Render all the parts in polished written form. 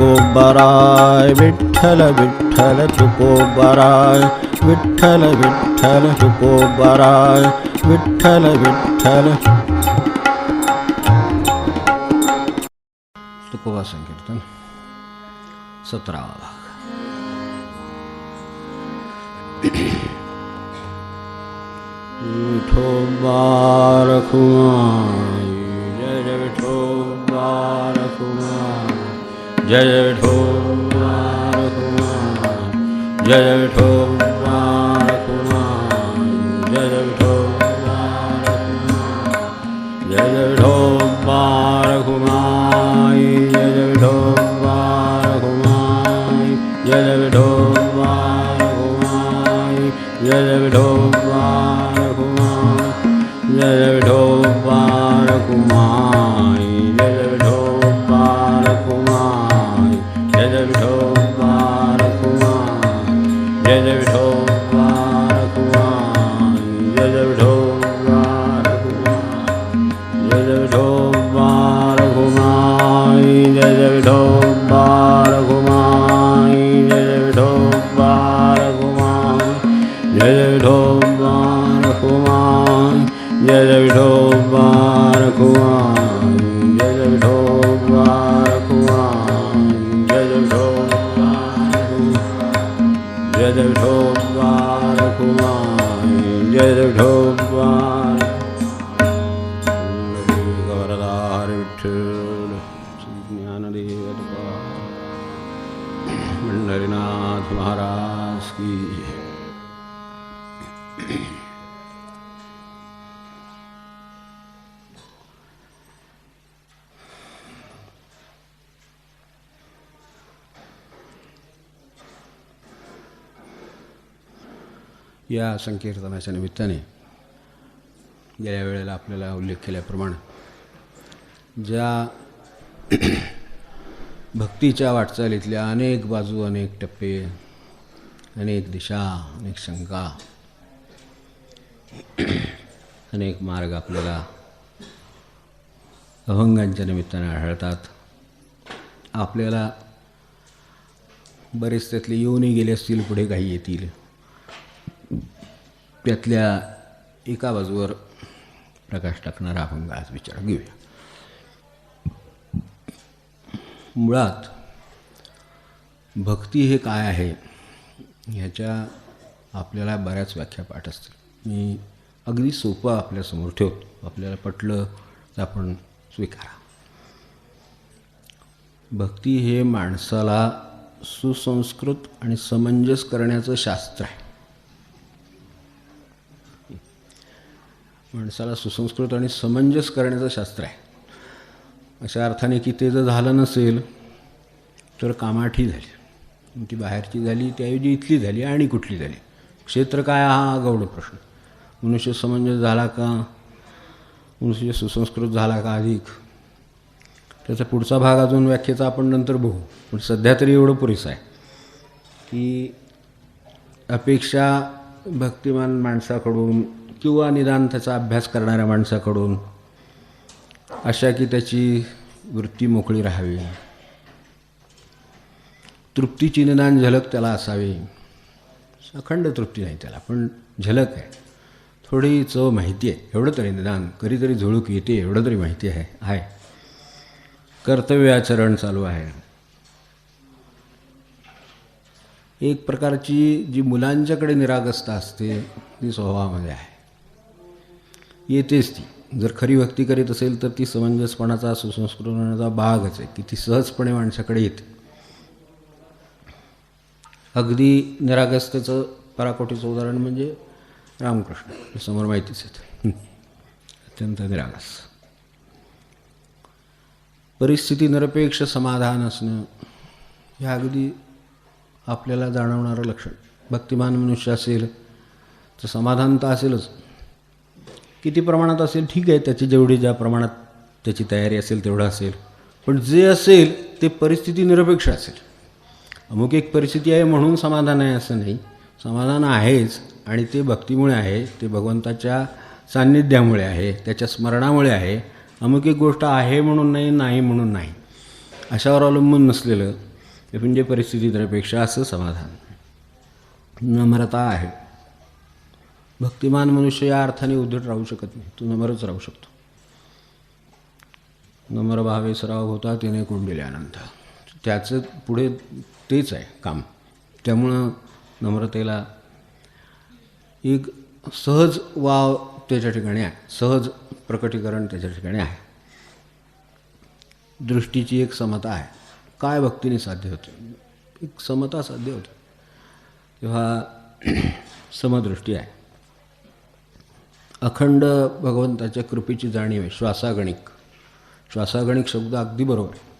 तुकोबाराय विठ्ठल विठ्ठल तुकोबाराय विठ्ठल विठ्ठल तुकोबाराय विठ्ठल विठ्ठल. तुकोबा संकीर्तन 17वा भाग. विठोबा रखुमाई जय जय विठोबा रखुमाई जय जय विठोबा रखुमाई जय जय विठोबा रखुमाई जय जय विठोबा रखुमाई जय जय विठोबा रखुमाई जय जय विठोबा रखुमाई जय जय विठोबा रखुमाई जय जय विठोबा जय जय विठोबा रखुमाई जय जय विठोबा रखुमाई जय जय विठोबा रखुमाई जय जय विठोबा रखुमाई जय जय विठोबा रखुमाई जय जय विठोबा रखुमाई जय जय विठोबा रखुमाई जय जय विठोबा रखुमाई जय जय विठोबा रखुमाई जय जय विठोबा रखुमाई जय जय विठोबा रखुमाई जय जय विठोबा रखुमाई जय जय विठोबा रखुमाई जय जय विठोबा गौरदार विठ्ठल ज्ञानदेव पंढरीनाथ महाराज की. या संकीर्तनाच्या निमित्ताने गेल्या वेळेला आपल्याला उल्लेख केल्याप्रमाणे ज्या भक्तीच्या वाटचालीतल्या अनेक बाजू, अनेक टप्पे, अनेक दिशा, अनेक शंका, अनेक मार्ग आपल्याला अभंगांच्या निमित्ताने आढळतात. आपल्याला बरेच त्यातले येऊनही गेले असतील, पुढे काही येतील. त्यातल्या एका बाजूवर प्रकाश टाकणारा अभंग आज विचार घेऊया. मुळात भक्ती हे काय आहे ह्याच्या आपल्याला बऱ्याच व्याख्या पाठ असतील. मी अगदी सोपं आपल्यासमोर ठेवतो, आपल्याला पटलं तर आपण स्वीकारा. भक्ती हे माणसाला सुसंस्कृत आणि समंजस करण्याचं शास्त्र आहे. माणसाला सुसंस्कृत आणि समंजस करण्याचं शास्त्र आहे. अशा अर्थाने की ते जर झालं नसेल तर कामाठी झाली, ती बाहेरची झाली, त्याऐवजी इथली झाली आणि कुठली झाली. क्षेत्र काय हा गौड प्रश्न. मनुष्य समंजस झाला का, मनुष्य सुसंस्कृत झाला का अधिक, त्याचा पुढचा भाग अजून व्याख्येचा आपण नंतर बघू. पण सध्या तरी एवढं पुरेसं आहे की अपेक्षा भक्तिमान माणसाकडून किंवा निदान त्याचा अभ्यास करणाऱ्या माणसाकडून अशा की त्याची वृत्ती मोकळी राहावी, तृप्तीची निदान झलक त्याला असावी. अखंड तृप्ती नाही त्याला, पण झलक आहे, थोडी चव माहिती आहे, एवढं तरी निदान कधीतरी झुळूक येते एवढं तरी माहिती आहे. कर्तव्याचरण चालू आहे. एक प्रकारची जी मुलांच्याकडे निरागसता असते ती स्वभावामध्ये आहे, येतेच ती. जर खरी भक्ती करीत असेल तर ती समंजसपणाचा, सुसंस्कृतपणाचा बागच आहे की ती सहजपणे माणसाकडे येते. अगदी निरागसतेचं पराकोटीचं उदाहरण म्हणजे रामकृष्ण, समोर माहितीच येतं, अत्यंत निरागस. परिस्थिती निरपेक्ष समाधान असणं हे अगदी आपल्याला जाणवणारं लक्षण. भक्तिमान मनुष्य असेल तर समाधान तर असेलच. किती प्रमाणात असेल ठीक आहे, त्याची जेवढी ज्या प्रमाणात त्याची तयारी असेल तेवढं असेल, पण जे असेल ते परिस्थिती निरपेक्ष असेल. अमुक एक परिस्थिती आहे म्हणून समाधान आहे असं नाही, समाधान आहेच आणि ते भक्तीमुळे आहे, ते भगवंताच्या सान्निध्यामुळे आहे, त्याच्या स्मरणामुळे आहे. अमुक एक गोष्ट आहे म्हणून नाही, नाही म्हणून नाही, अशावर अवलंबून नसलेलं म्हणजे परिस्थितीपेक्षा असं समाधान. नम्रता आहे. भक्तिमान मनुष्य या अर्थाने उद्धट राहू शकत नाही, तो नम्रच राहू शकतो. नम्र भावे सराव होता तिने कुंडिले अनंत. त्याचं पुढे तेच आहे काम. त्यामुळं नम्रतेला एक सहज वाव त्याच्या ठिकाणी आहे, सहज प्रकटीकरण त्याच्या ठिकाणी आहे. दृष्टीची एक समता आहे. काय भक्तीने साध्य होते? एक समता साध्य होते तेव्हा समदृष्टी आहे. अखंड भगवंताच्या कृपेची जाणीव आहे. श्वासागणिक, श्वासागणिक शब्द अगदी बरोबर आहे.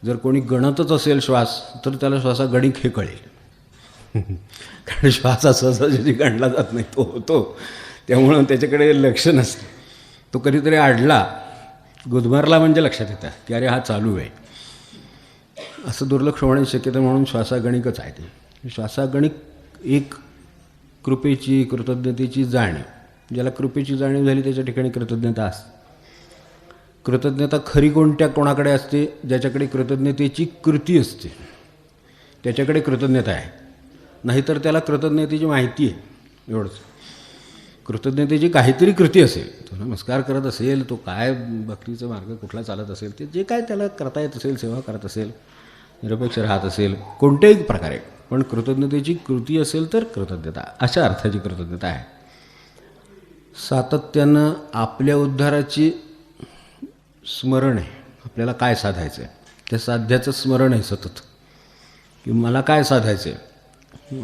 जर कोणी गणतच असेल श्वास तर त्याला श्वासागणिक हे कळेल. कारण श्वास सहजासहजी गणला जात नाही, तो होतो. त्यामुळं त्याच्याकडे लक्ष नसते. तो कधीतरी आडला, गुदमारला म्हणजे लक्षात येतं की अरे हा चालू आहे. असं दुर्लक्ष होण्याची शक्यता, म्हणून श्वासागणिकच आहे ते. श्वासागणिक एक कृपेची, कृतज्ञतेची जाणीव. ज्याला कृपेची जाणीव झाली त्याच्या ठिकाणी कृतज्ञता असते. कृतज्ञता खरी कोणाकडे असते? ज्याच्याकडे कृतज्ञतेची कृती असते त्याच्याकडे कृतज्ञता आहे. नाहीतर त्याला कृतज्ञतेची माहिती आहे एवढंच. कृतज्ञतेची काहीतरी कृती असेल, तो नमस्कार करत असेल, तो काय भक्तीचा मार्ग कुठला चालत असेल, ते जे काय त्याला करता येत असेल, सेवा करत असेल, निरपेक्ष राहत असेल, कोणत्याही प्रकारे, पण कृतज्ञतेची कृती असेल तर कृतज्ञता, अशा अर्थाची कृतज्ञता आहे. सातत्यानं आपल्या उद्धाराची स्मरण आहे. आपल्याला काय साधायचं आहे त्या साध्याचं स्मरण आहे सतत, की मला काय साधायचं आहे.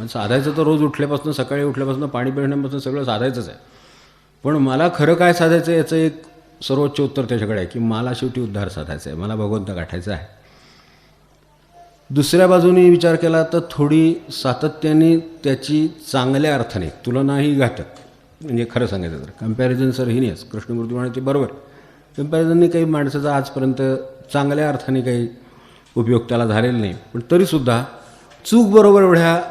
साधायचं तर रोज उठल्यापासून, सकाळी उठल्यापासून, पाणी पिण्यापासून सगळं साधायचंच आहे. पण मला खरं काय साधायचं आहे याचं एक सर्वोच्च उत्तर त्याच्याकडे आहे, की मला शेवटी उद्धार साधायचा आहे, मला भगवंत गाठायचा आहे. दुसऱ्या बाजूने विचार केला तर थोडी सातत्याने त्याची चांगल्या अर्थाने तुलनाही घातक, म्हणजे खरं सांगायचं तर कम्पॅरिझन सर ही नाहीच. कृष्णमूर्ती म्हणाले ते बरोबर, कम्पॅरिझनने काही माणसाचा आजपर्यंत चांगल्या अर्थाने काही उपयोग त्याला झालेला नाही. पण तरीसुद्धा चूक बरोबर एवढ्या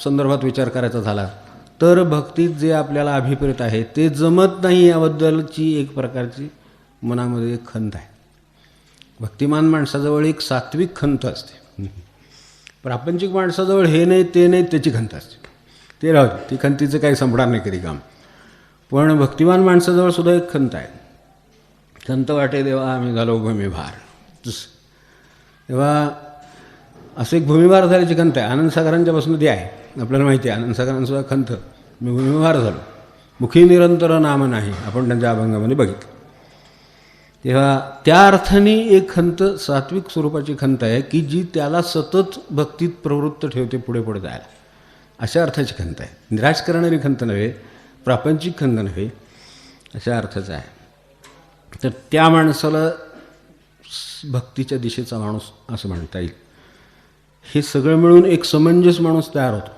संदर्भात विचार करायचा झाला तर भक्तीत जे आपल्याला अभिप्रेत आहे ते जमत नाही याबद्दलची एक प्रकारची मनामध्ये एक खंत आहे. भक्तिमान माणसाजवळ एक सात्विक खंत असते. प्रापंचिक माणसाजवळ हे नाही ते नाही त्याची खंत असते. ते राहू दे, ती खंतीचं काही संपणार नाही कधी काम. पण भक्तिमान माणसाजवळ सुद्धा एक खंत आहे. खंत वाटे देवा आम्ही झालो भूमिभार. तेव्हा असं एक भूमिभार झाल्याची खंत आहे. आनंदसागरांच्यापासून ती आहे, आपल्याला माहिती आहे. आनंदसागरांसुद्धा खंत, मी भूमिभार झालो, मुखी निरंतर नाम नाही, आपण त्यांच्या अभंगामध्ये बघितलं. तेव्हा त्या अर्थाने एक खंत सात्विक स्वरूपाची खंत आहे, की जी त्याला सतत भक्तीत प्रवृत्त ठेवते पुढे पुढे जायला. अशा अर्थाची खंत आहे. निराश करणारी खंत नव्हे, प्रापंचिक खंत नव्हे, अशा अर्थाचं आहे. तर त्या माणसाला भक्तीच्या दिशेचा माणूस असं म्हणता येईल. हे सगळं मिळून एक समंजस माणूस तयार होतो.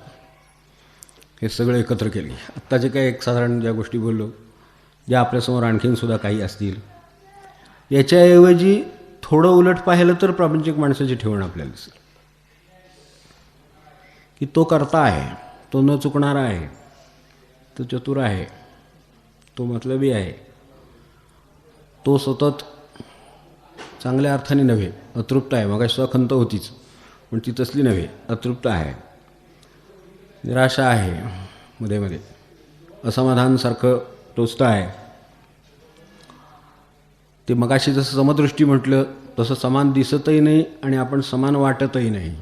हे सगळं एकत्र केले. आत्ता जे काही एक साधारण ज्या गोष्टी बोललो, ज्या आपल्यासमोर आणखीनसुद्धा काही असतील, याच्याऐवजी थोडं उलट पाहिलं तर प्रापंचिक माणसाची ठेवण आपल्याला दिसेल, की तो करता आहे, तो न चुकणारा आहे, तो चतुर आहे, तो मतलबी आहे, तो सतत चांगल्या अर्थाने नव्हे अतृप्त आहे. मग सुद्धा खंत होतीच, पण ती तसली नव्हे, अतृप्त आहे, निराशा आहे, मध्ये मध्ये असमाधानसारखं टोचतं आहे. ते मगाशी जसं समदृष्टी म्हटलं तसं समान दिसतही नाही आणि आपण समान वाटतही नाही.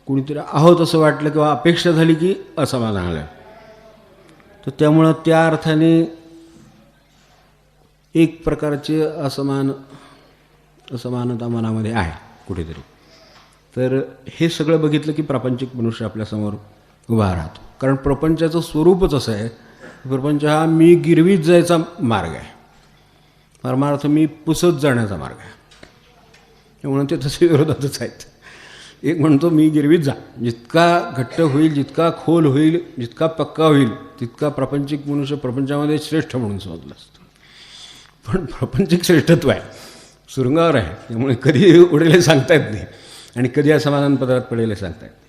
कुणीतरी आहोत असं वाटलं किंवा अपेक्षा झाली की असमाधान आलं. तर त्यामुळं त्या अर्थाने एक प्रकारची असमानता मनामध्ये आहे कुठेतरी. तर हे सगळं बघितलं की प्रापंचिक मनुष्य आपल्यासमोर उभा राहतो. कारण प्रपंचाचं स्वरूपच असं आहे, प्रपंच हा मी गिरवीत जायचा मार्ग आहे, परमार्थ मी पुसत जाण्याचा मार्ग आहे. म्हणून ते तसे विरोधातच आहेत. एक म्हणतो मी गिरवीत जा, जितका घट्ट होईल, जितका खोल होईल, जितका पक्का होईल, तितका प्रापंचिक मनुष्य प्रपंचामध्ये श्रेष्ठ म्हणून समजला असतो. पण प्रापंचिक श्रेष्ठत्व आहे, सुरुंगावर आहे, त्यामुळे कधी उडेल सांगता येत नाही आणि कधी असमाधान पदरात पडेल सांगता येत नाही.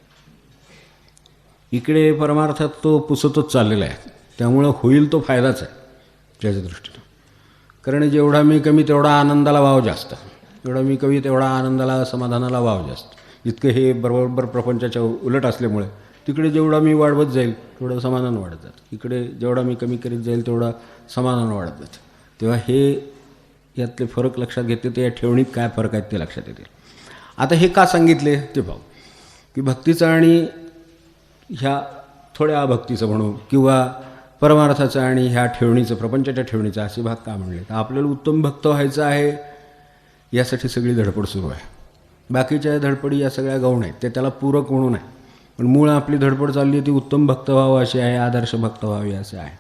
इकडे परमार्थात तो पुसतच चाललेला आहे, त्यामुळं होईल तो फायदाच आहे त्याच्या दृष्टीनं. कारण जेवढा मी कमी तेवढा आनंदाला वाव जास्त, जेवढा मी कमी तेवढा आनंदाला समाधानाला वाव जास्त. इतकं हे बरोबर प्रपंचाच्या उलट असल्यामुळे तिकडे जेवढा मी वाढवत जाईल तेवढं समाधान वाढत जातं, इकडे जेवढा मी कमी करीत जाईल तेवढा समाधान वाढत जातं. तेव्हा हे यातले फरक लक्षात घेतले तर या ठेवणीत काय फरक आहेत ते लक्षात येतील. आता हे का सांगितले ते पाहू, की भक्तीचं आणि ह्या थोड्या अभक्तीचं म्हणू किंवा परमार्थाचं आणि ह्या ठेवणीचं, प्रपंचाच्या ठेवणीचं असे भाग का म्हणले. तर आपल्याला उत्तम भक्त व्हायचं आहे यासाठी सगळी धडपड सुरू आहे. बाकीच्या धडपडी या सगळ्या गौण आहेत, ते त्याला पूरक म्हणून आहे. पण मूळ आपली धडपड चालली आहे ती उत्तम भक्त व्हावं अशी आहे, आदर्श भक्त व्हावे असे आहे.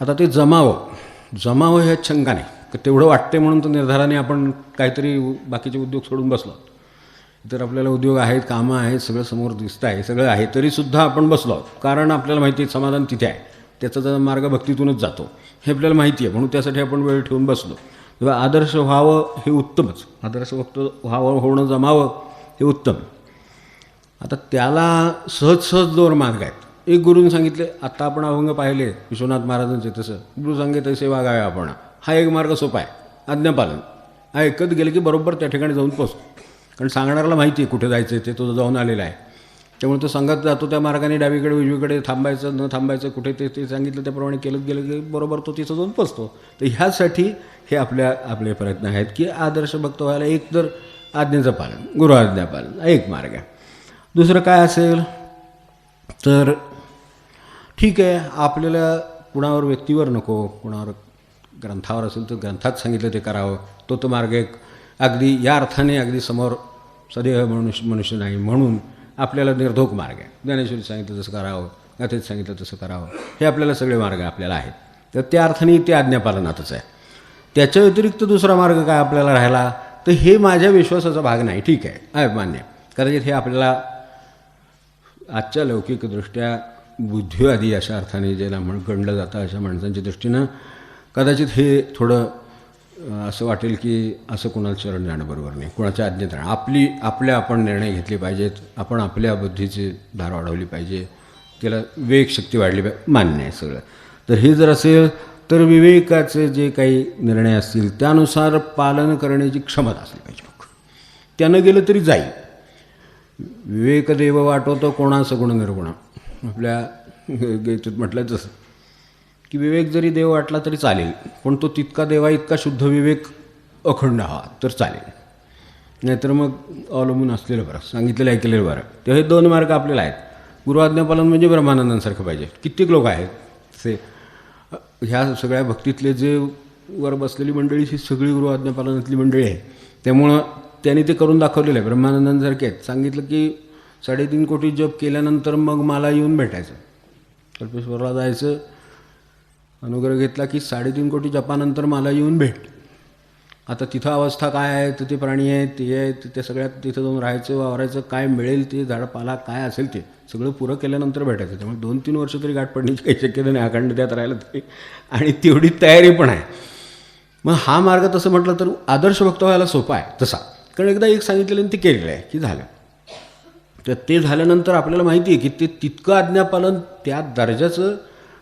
आता ते जमावं ह्यात शंका नाही, की तेवढं वाटते म्हणून तर निर्धाराने आपण काहीतरी बाकीचे उद्योग सोडून बसलो. तर आपल्याला उद्योग आहेत, कामं आहेत, सगळं समोर दिसतं आहे, सगळं आहे, तरीसुद्धा आपण बसलो आहोत. कारण आपल्याला माहिती आहे समाधान तिथे आहे, त्याचा जर मार्ग भक्तीतूनच जातो हे आपल्याला माहिती आहे, म्हणून त्यासाठी आपण वेळ ठेवून बसलो. तेव्हा आदर्श व्हावं हे उत्तमच, आदर्श भक्त होणं जमावं हे उत्तम. आता त्याला सहज दोन मार्ग आहेत. एक गुरुने सांगितले, आत्ता आपण अभंग पाहिले विश्वनाथ महाराजांचे, तसं गुरु सांगे तसे वागावे आपण, हा एक मार्ग सोपा आहे, आज्ञापालन. हा ऐकत गेलं की बरोबर त्या ठिकाणी जाऊन पोचतो. कारण सांगणाऱ्याला माहिती आहे कुठे जायचं आहे, ते तो जाऊन आलेला आहे, त्यामुळे तो सांगत जातो त्या मार्गाने, डावीकडे उजवीकडे थांबायचं न थांबायचं कुठे ते सांगितलं त्याप्रमाणे केलं गेलं की बरोबर तो तिथं जाऊन पोचतो. तर ह्यासाठी हे आपले प्रयत्न आहेत की आदर्श भक्त व्हायला एक तर आज्ञेचं पालन, गुरु आज्ञा पालन एक मार्ग आहे. दुसरं काय असेल तर ठीक आहे, आपल्याला कुणावर व्यक्तीवर नको, कुणावर ग्रंथावर असेल तर ग्रंथात सांगितलं ते करावं, तो मार्ग एक अगदी या अर्थाने अगदी समोर सदैव मनुष्य नाही म्हणून आपल्याला निर्धोक मार्ग आहे. ज्ञानेश्वरी सांगितलं तसं करावं, गाथेत सांगितलं तसं करावं, हे आपल्याला सगळे मार्ग आपल्याला आहेत. तर त्या अर्थाने ते आज्ञापालनातच आहे. त्याच्या व्यतिरिक्त दुसरा मार्ग काय आपल्याला राहिला तर हे माझ्या विश्वासाचा भाग नाही, ठीक आहे मान्य. कदाचित हे आपल्याला आजच्या लौकिकदृष्ट्या बुद्धिवादी अशा अर्थाने ज्याला गणलं जातं अशा माणसांच्या दृष्टीनं कदाचित हे थोडं असं वाटेल की असं कोणाला शरण जाणं बरोबर नाही, कोणाच्या आज्ञेत राहणं, आपण निर्णय घेतले पाहिजेत, आपण आपल्या बुद्धीची धार वाढवली पाहिजे, त्याला विवेक शक्ती वाढली पाहिजे, मान्य आहे सगळं. तर हे जर असेल तर विवेकाचे जे काही निर्णय असतील त्यानुसार पालन करण्याची क्षमता असली पाहिजे. मग त्यानं गेलं तरी जाईल. विवेक देव वाटवतो कोणा सगुण निर्गुण, आपल्या गीतेत म्हटलं तसं की विवेक जरी देव वाटला तरी चालेल, पण तो तितका देवा इतका शुद्ध विवेक अखंड हवा तर चालेल, नाहीतर मग अवलंबून असलेलं बरं, सांगितलेलं ऐकलेलं बरं. तेव्हा हे दोन मार्ग आपल्याला आहेत. गुरुआज्ञापालन म्हणजे ब्रह्मानंदांसारखं पाहिजे. कित्येक लोक आहेत ते ह्या सगळ्या भक्तीतले जे वर बसलेली मंडळी ही सगळी गुरुआज्ञापालनातली मंडळी आहे, त्यामुळं त्यांनी ते करून दाखवलेलं आहे. ब्रह्मानंदांसारखे आहेत. सांगितलं की 3.5 कोटी जप केल्यानंतर मग मला येऊन भेटायचं, कल्पेश्वरला जायचं, अनुग्रह घेतला की 3.5 कोटी जपानंतर मला येऊन भेट. आता तिथं अवस्था काय आहे, तर ते प्राणी आहेत, ते आहेत, ते सगळ्यात तिथं जाऊन राहायचं, वावरायचं, काय मिळेल ते झाडपाला काय असेल ते सगळं पुरं केल्यानंतर भेटायचं. त्यामुळे 2-3 वर्ष तरी गाठ पडण्याची काही शक्यता नाही, अखंड त्यात राहिलं तरी, आणि तेवढी तयारी पण आहे. मग हा मार्ग तसं म्हटलं तर आदर्श भक्त व्हायला सोपा आहे तसा, कारण एकदा एक सांगितलेलं ते केलेलं आहे की झालं. तर ते झाल्यानंतर आपल्याला माहिती आहे की ते तितकं आज्ञापालन त्या दर्जाचं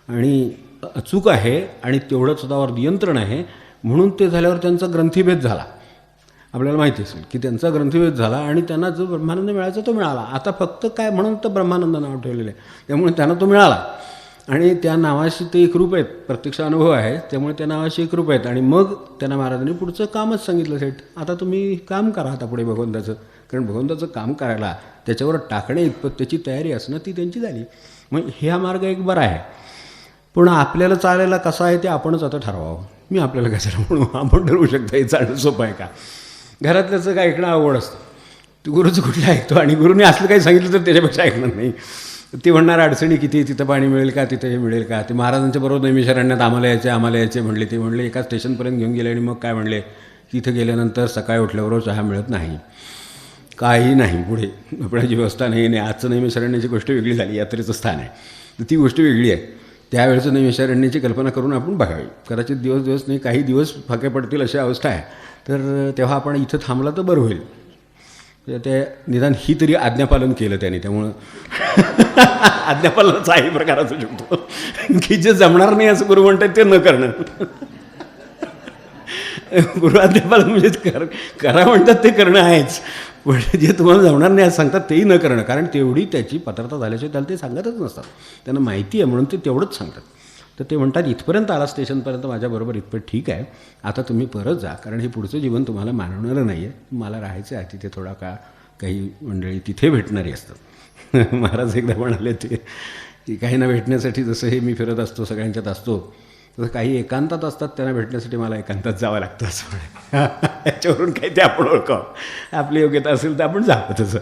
आणि अचूक आहे आणि तेवढंच स्वतःवर नियंत्रण आहे, म्हणून ते झाल्यावर त्यांचा ग्रंथीभेद झाला. आपल्याला माहिती असेल की त्यांचा ग्रंथीभेद झाला आणि त्यांना जो ब्रह्मानंद मिळायचा तो मिळाला. आता फक्त काय म्हणून तर ब्रह्मानंद नाव ठेवलेलं आहे, त्यामुळे त्यांना तो मिळाला आणि त्या नावाशी ते एकरूप आहेत, प्रत्यक्ष अनुभव आहे, त्यामुळे त्या नावाशी एकरूप आहेत. आणि मग त्यांना महाराजांनी पुढचं कामच सांगितलं, सेठ आता तुम्ही काम करा आता पुढे भगवंताचं, कारण भगवंताचं काम करायला त्याच्यावर टाकणे इतपत त्याची तयारी असणं ती त्यांची झाली. मग हा मार्ग एक बरा आहे, पण आपल्याला चालायला कसा आहे ते आपणच आता ठरवावं. मी आपल्याला कशाला म्हणू, आपण ठरवू शकता हे चालणं सोपं आहे का. घरातल्याचं काय ऐकणं आवड असतं, ते गुरुचं कुठलं ऐकतो, आणि गुरुने असलं काही सांगितलं तर त्याच्यापेक्षा ऐकणार नाही. ते म्हणणार अडचणी किती, तिथं पाणी मिळेल का, तिथं हे मिळेल का. ते महाराजांच्या बरोबर नैमिषारण्यात आम्हाला यायचे म्हणले. ते म्हणले एका स्टेशनपर्यंत घेऊन गेले आणि मग काय म्हणले, तिथं गेल्यानंतर सकाळी उठल्याबरोबर चहा मिळत नाही, काही नाही, पुढे आपल्याची व्यवस्था नाही. आजचं नैमिषारण्याची गोष्ट वेगळी झाली, यात्रेचं स्थान आहे, तर ती गोष्ट वेगळी आहे. त्यावेळेचं नैमिषारण्याची कल्पना करून आपण बघावी. कदाचित दिवस नाही, काही दिवस फाके पडतील अशी अवस्था आहे, तर तेव्हा आपण इथं थांबला तर बरं होईल. ते निदान ही तरी आज्ञापालन केलं त्याने, त्यामुळं आज्ञापालनाचाही प्रकार असू शकतो की जे जमणार नाही असं गुरु म्हणतात ते न करणं. पूर्वाध्यापाला म्हणजे करा म्हणतात ते करणं आहेच, पण जे तुम्हाला जमणार नाही असं सांगतात तेही न करणं, कारण तेवढी त्याची पात्रता झाल्याशिवाय त्याला ते सांगतच नसतात. त्यांना माहिती आहे म्हणून ते तेवढंच सांगतात. तर ते म्हणतात इथपर्यंत आला स्टेशनपर्यंत माझ्याबरोबर, इथपर्यंत ठीक आहे, आता तुम्ही परत जा, कारण हे पुढचं जीवन तुम्हाला मानवणारं नाही आहे, मला राहायचं आहे तिथे थोडा काळ, काही मंडळी तिथे भेटणारी असतात. महाराज एकदा म्हणाले ते की काहींना भेटण्यासाठी जसं हे मी फिरत असतो सगळ्यांच्यात असतो, तसं काही एकांतात असतात, त्यांना भेटण्यासाठी मला एकांतात जावं लागतं असं म्हणे. याच्यावरून काही ते आपण ओळखावं, आपली योग्यता असेल तर आपण जावं तसं.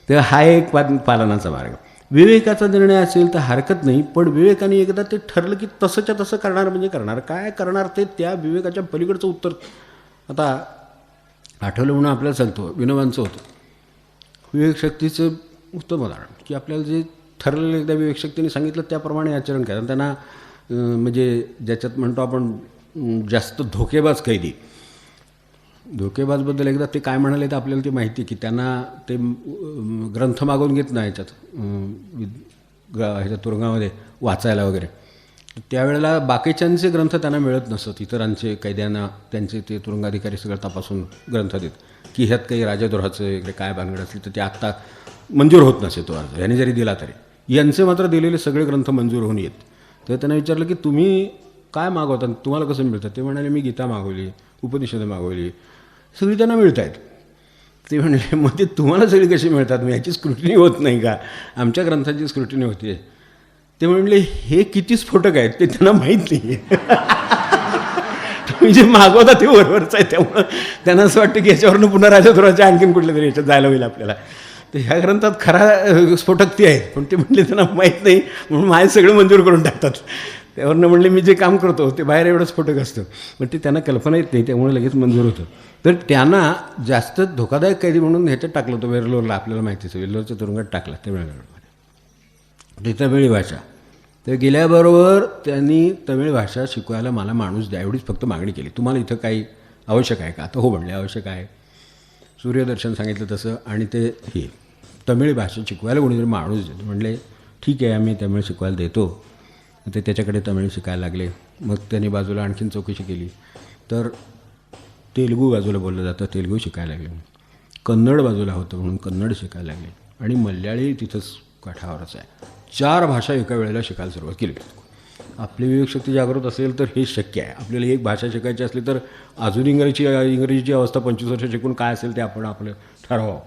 तर हा एक पालनाचा मार्ग. विवेकाचा निर्णय असेल तर हरकत नाही, पण विवेकाने एकदा ते ठरलं की तसंच्या तसं करणार म्हणजे करणार, काय करणार ते त्या विवेकाच्या पलीकडचं उत्तर. आता आठवलं म्हणून आपल्याला सांगतो, विनोबांचं होतं विवेकशक्तीचं उत्तम उदाहरण, की आपल्याला जे ठरलेलं एकदा विवेकशक्तीने सांगितलं त्याप्रमाणे आचरण करा. त्यांना म्हणजे ज्याच्यात म्हणतो आपण जास्त धोकेबाज कैदी, धोकेबाजबद्दल एकदा ते काय म्हणाले तर आपल्याला ते माहिती आहे की त्यांना ते ग्रंथ मागवून घेत नाही ह्याच्यात ह्याच्या तुरुंगामध्ये वाचायला वगैरे. त्यावेळेला बाकीच्यांचे ग्रंथ त्यांना मिळत नसत, इतरांचे कैद्यांना त्यांचे ते तुरुंगाधिकारी सगळं तपासून ग्रंथ देत की ह्यात काही राजद्रोहाचं वगैरे काय भानगड असली तर ते आत्ता मंजूर होत नसे तो अर्ज, ह्याने जरी दिला तरी. यांचे मात्र दिलेले सगळे ग्रंथ मंजूर होऊन येत. तर त्यांना विचारलं की तुम्ही काय मागवता, तुम्हाला कसं मिळतं? ते म्हणाले मी गीता मागवली, उपनिषदं मागवली, सगळी त्यांना मिळत आहेत. ते म्हणले मग ते तुम्हाला सगळी कशी मिळतात, मग ह्याची स्क्रुटिनी होत नाही का? आमच्या ग्रंथाची स्क्रुटिनी होती. ते म्हणले हे किती स्फोटक आहेत ते त्यांना माहीत नाही. तुम्ही जे मागवता ते बरोबरच आहे, त्यामुळं त्यांना असं वाटतं की याच्यावरनं पुन्हा राजद्रोहाच्या आणखीन कुठल्या तरी याच्यात जायला होईल आपल्याला. तर ह्या ग्रंथात खरा स्फोटक ती आहे, पण ते म्हणले त्यांना माहीत नाही म्हणून माझे सगळं मंजूर करून टाकतात. त्यावरनं म्हणले मी जे काम करतो ते बाहेर एवढं स्फोटक असतं, पण ते त्यांना कल्पना येत नाही, त्यामुळे लगेच मंजूर होतं. तर त्यांना जास्त धोकादायक कैदी म्हणून ह्याच्यात टाकलं होतं वेल्लोरला, आपल्याला माहितीच आहे, वेल्लोरच्या तुरुंगात टाकला तमिळनाडूमध्ये. ती तमिळ भाषा. तर गेल्याबरोबर त्यांनी तमिळ भाषा शिकवायला मला माणूस द्या एवढीच फक्त मागणी केली. तुम्हाला इथं काही आवश्यक आहे का? आता हो म्हणले आवश्यक आहे. सूर्यदर्शन सांगितलं तसं, आणि ते हे तमिळ भाषा शिकवायला कोणीतरी माणूस देतो. म्हणले ठीक आहे आम्ही तमिळ शिकवायला देतो. ते त्याच्याकडे तमिळ शिकायला लागले. मग त्यांनी बाजूला आणखीन चौकशी केली तर तेलुगू बाजूला बोललं जातं, तेलुगू शिकायला लागले. कन्नड बाजूला होतं म्हणून कन्नड शिकायला लागले, आणि मल्याळी तिथंच काठावरच आहे. 4 भाषा एका वेळेला शिकायला सुरुवात केली. आपली विवेकशक्ती जागृत असेल तर हे शक्य आहे. आपल्याला एक भाषा शिकायची असली तर अजून इंग्रजीची अवस्था 25 वर्ष शिकून काय असेल ते आपण आपलं ठरवावं.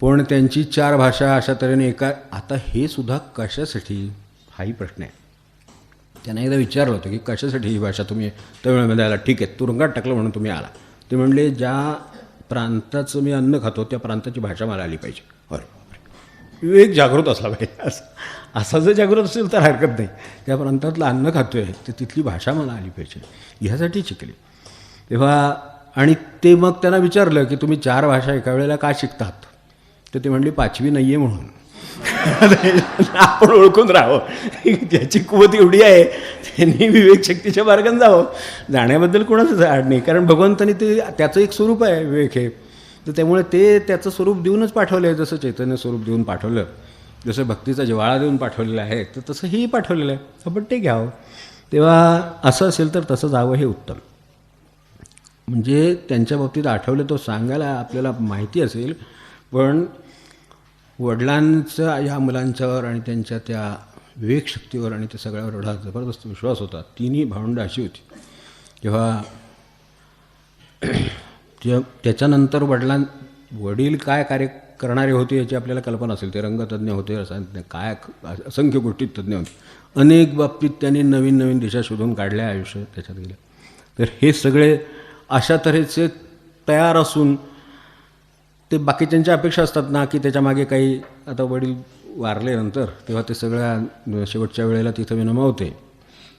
पण त्यांची 4 भाषा अशा तऱ्हेने एका, आता हे सुद्धा कशासाठी हाही प्रश्न आहे. त्यांना एकदा विचारलं होतं की कशासाठी ही भाषा तुम्ही तमिळमध्ये आला? ठीक आहे तुरुंगात टाकलं म्हणून तुम्ही आला. ते म्हणले ज्या प्रांताचं मी अन्न खातो त्या प्रांताची भाषा मला आली पाहिजे. अरे विवेक जागृत असला पाहिजे. असा जर जागृत असेल तर हरकत नाही. त्या प्रांतातलं अन्न खातो आहे तर तिथली भाषा मला आली पाहिजे, ह्यासाठी शिकली. तेव्हा आणि ते मग त्यांना विचारलं की तुम्ही 4 भाषा एका वेळेला का शिकतात? तर ते म्हणले 5वी नाही आहे म्हणून. आपण ओळखून राहावं ज्याची कुवत एवढी आहे त्यांनी विवेकशक्तीच्या मार्गाने जावं. जाण्याबद्दल कोणाचंच आड नाही, कारण भगवंतानी ते त्याचं एक स्वरूप आहे विवेक हे. तर त्यामुळे ते त्याचं स्वरूप देऊनच पाठवलं आहे. जसं चैतन्य स्वरूप देऊन पाठवलं, जसं भक्तीचा ज्वाळा देऊन पाठवलेला आहे, तर तसं हेही पाठवलेलं आहे. आपण ते घ्यावं. तेव्हा असं असेल तर तसं जावं हे उत्तम. म्हणजे त्यांच्या बाबतीत आठवलं तो सांगायला आपल्याला माहिती असेल, पण वडिलांचा या मुलांच्यावर आणि त्यांच्या त्या विवेकशक्तीवर आणि त्या सगळ्यावर एवढा जबरदस्त विश्वास होता. तिन्ही भावंडं अशी होती. तेव्हा त्याच्यानंतर वडील काय कार्य करणारे होते याची आपल्याला कल्पना असेल. ते रंगतज्ञ होते, रसायनज्ञ, काय असंख्य गोष्टीत तज्ज्ञ होते. अनेक बाबतीत त्यांनी नवीन नवीन दिशा शोधून काढल्या, आयुष्य त्याच्यात गेलं. तर हे सगळे अशा तऱ्हेचे तयार असून ते बाकीच्यांच्या अपेक्षा असतात ना की त्याच्यामागे काही, आता वडील वारल्यानंतर तेव्हा ते सगळ्या शेवटच्या वेळेला तिथं विनोबा होते.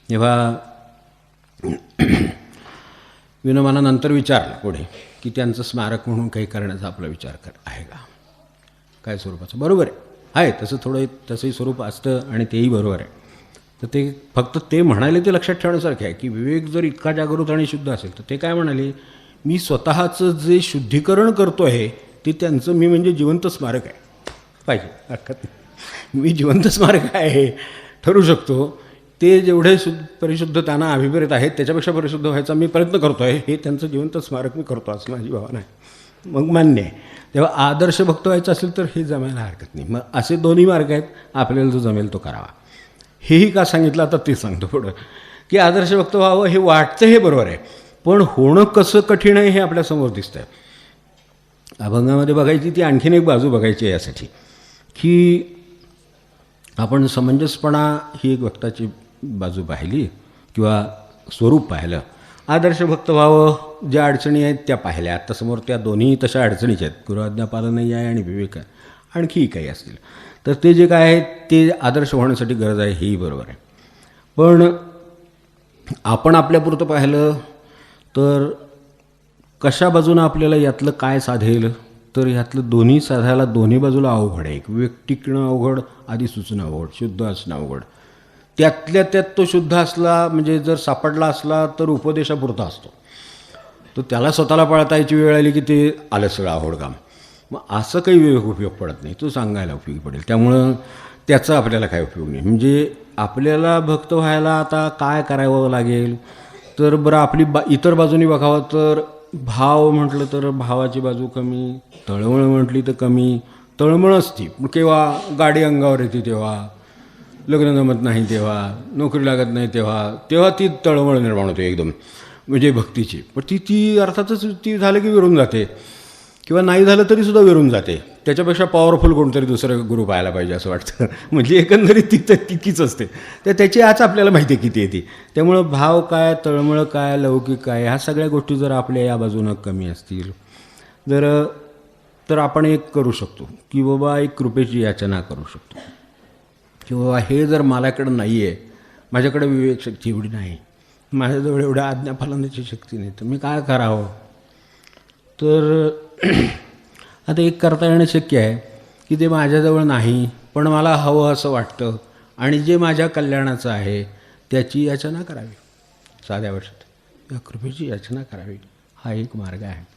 तेव्हा विनोबाला नंतर विचारलं पुढे की त्यांचं स्मारक म्हणून काही करण्याचा आपला विचार आहे का, काय स्वरूपाचं? बरोबर आहे तसं थोडं तसंही स्वरूप असतं आणि तेही बरोबर आहे. तर ते फक्त ते म्हणाले ते लक्षात ठेवण्यासारखे आहे की विवेक जर इतका जागृत आणि शुद्ध असेल तर ते काय म्हणाले, मी स्वतःचं जे शुद्धीकरण करतो आहे ते त्यांचं मी म्हणजे जिवंत स्मारक आहे पाहिजे, हरकत नाही. मी जिवंत स्मारक आहे ठरू शकतो. ते जेवढे परिशुद्ध त्यांना अभिप्रेत आहेत त्याच्यापेक्षा परिशुद्ध व्हायचा मी प्रयत्न करतो आहे, हे त्यांचं जिवंत स्मारक मी करतो असं माझी भावना आहे. मग मान्य आहे. तेव्हा आदर्श भक्त व्हायचं असेल तर हे जमायला हरकत नाही. मग असे दोन्ही मार्ग आहेत, आपल्याला जो जमेल तो करावा. हेही का सांगितलं आता ते सांगतो पुढं, की आदर्श भक्त व्हावं हे वाटतं हे बरोबर आहे, पण होणं कसं कठीण आहे हे आपल्यासमोर दिसतं. अभंगामध्ये बघायची ती आणखीन एक बाजू बघायची आहे यासाठी, की आपण समंजसपणा ही एक भक्ताची बाजू पाहिली किंवा स्वरूप पाहिलं. आदर्श भक्त व्हावं ज्या अडचणी आहेत त्या पाहिल्या. आता समोर त्या दोन्ही तशा अडचणीच्या आहेत, गुरुआज्ञापालनही आहे आणि विवेक आहे, आणखी काही असतील. तर ते जे काय आहे ते आदर्श होण्यासाठी गरज आहे, हेही बरोबर आहे. पण आपण आपल्यापुरतं पाहिलं तर कशा बाजूनं आपल्याला यातलं काय साधेल, तर ह्यातलं दोन्ही साधायला दोन्ही बाजूला अवघड आहे. एक विवेक टिकणं अवघड, आधी सुचणं अवघड, शुद्ध असणं अवघड. त्यातल्या त्यात तो शुद्ध असला म्हणजे जर सापडला असला तर उपदेशापुरता असतो, तो त्याला स्वतःला पाळतायची वेळ आली की ते आलं सगळं अवघड काम. मग असं काही विवेक उपयोग पडत नाही, तो सांगायला उपयोगी पडेल. त्यामुळं त्याचा आपल्याला काय उपयोग नाही. म्हणजे आपल्याला भक्त व्हायला आता काय करावं लागेल, तर बरं आपली इतर बाजूनी बघावं तर भाव म्हटलं तर भावाची बाजू कमी, तळमळ म्हटली तर कमी. तळमळ असती पण केव्हा गाडी अंगावर येते तेव्हा, लग्न जमत नाही तेव्हा, नोकरी लागत नाही तेव्हा ती तळमळ निर्माण होते एकदम म्हणजे भक्तीची. पण ती अर्थातच ती झालं की विरून जाते, किंवा नाही झालं तरीसुद्धा विरून जाते. त्याच्यापेक्षा पॉवरफुल कोणतरी दुसरं गुरु पाहायला पाहिजे असं वाटतं. म्हणजे एकंदरीत ती तितकीच असते. तर त्याची आज आपल्याला माहिती आहे किती येते. त्यामुळं भाव काय, तळमळ काय, लौकिक काय, ह्या सगळ्या गोष्टी जर आपल्या या बाजूनं कमी असतील तर आपण एक करू शकतो की बाबा एक कृपेची याचना करू शकतो, की बाबा हे जर माझ्याकडं नाही आहे, माझ्याकडे विवेक शक्ती एवढी नाही, माझ्याजवळ एवढ्या आज्ञापालनाची शक्ती नाही, तर मी काय करावं. तर आता एक करता येणं शक्य आहे की ते माझ्याजवळ नाही पण मला हवं असं वाटतं आणि जे माझ्या कल्याणाचं आहे त्याची याचना करावी. साध्या भाषेत या कृपेची याचना करावी, हा एक मार्ग आहे.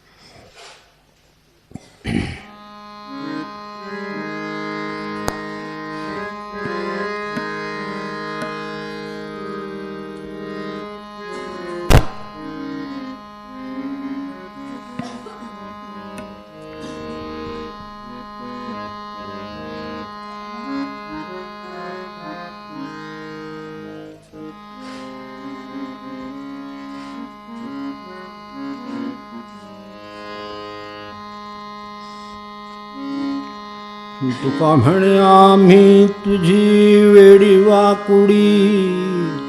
तुका म्हणे आम्ही तुझी वेडी वाकुडी,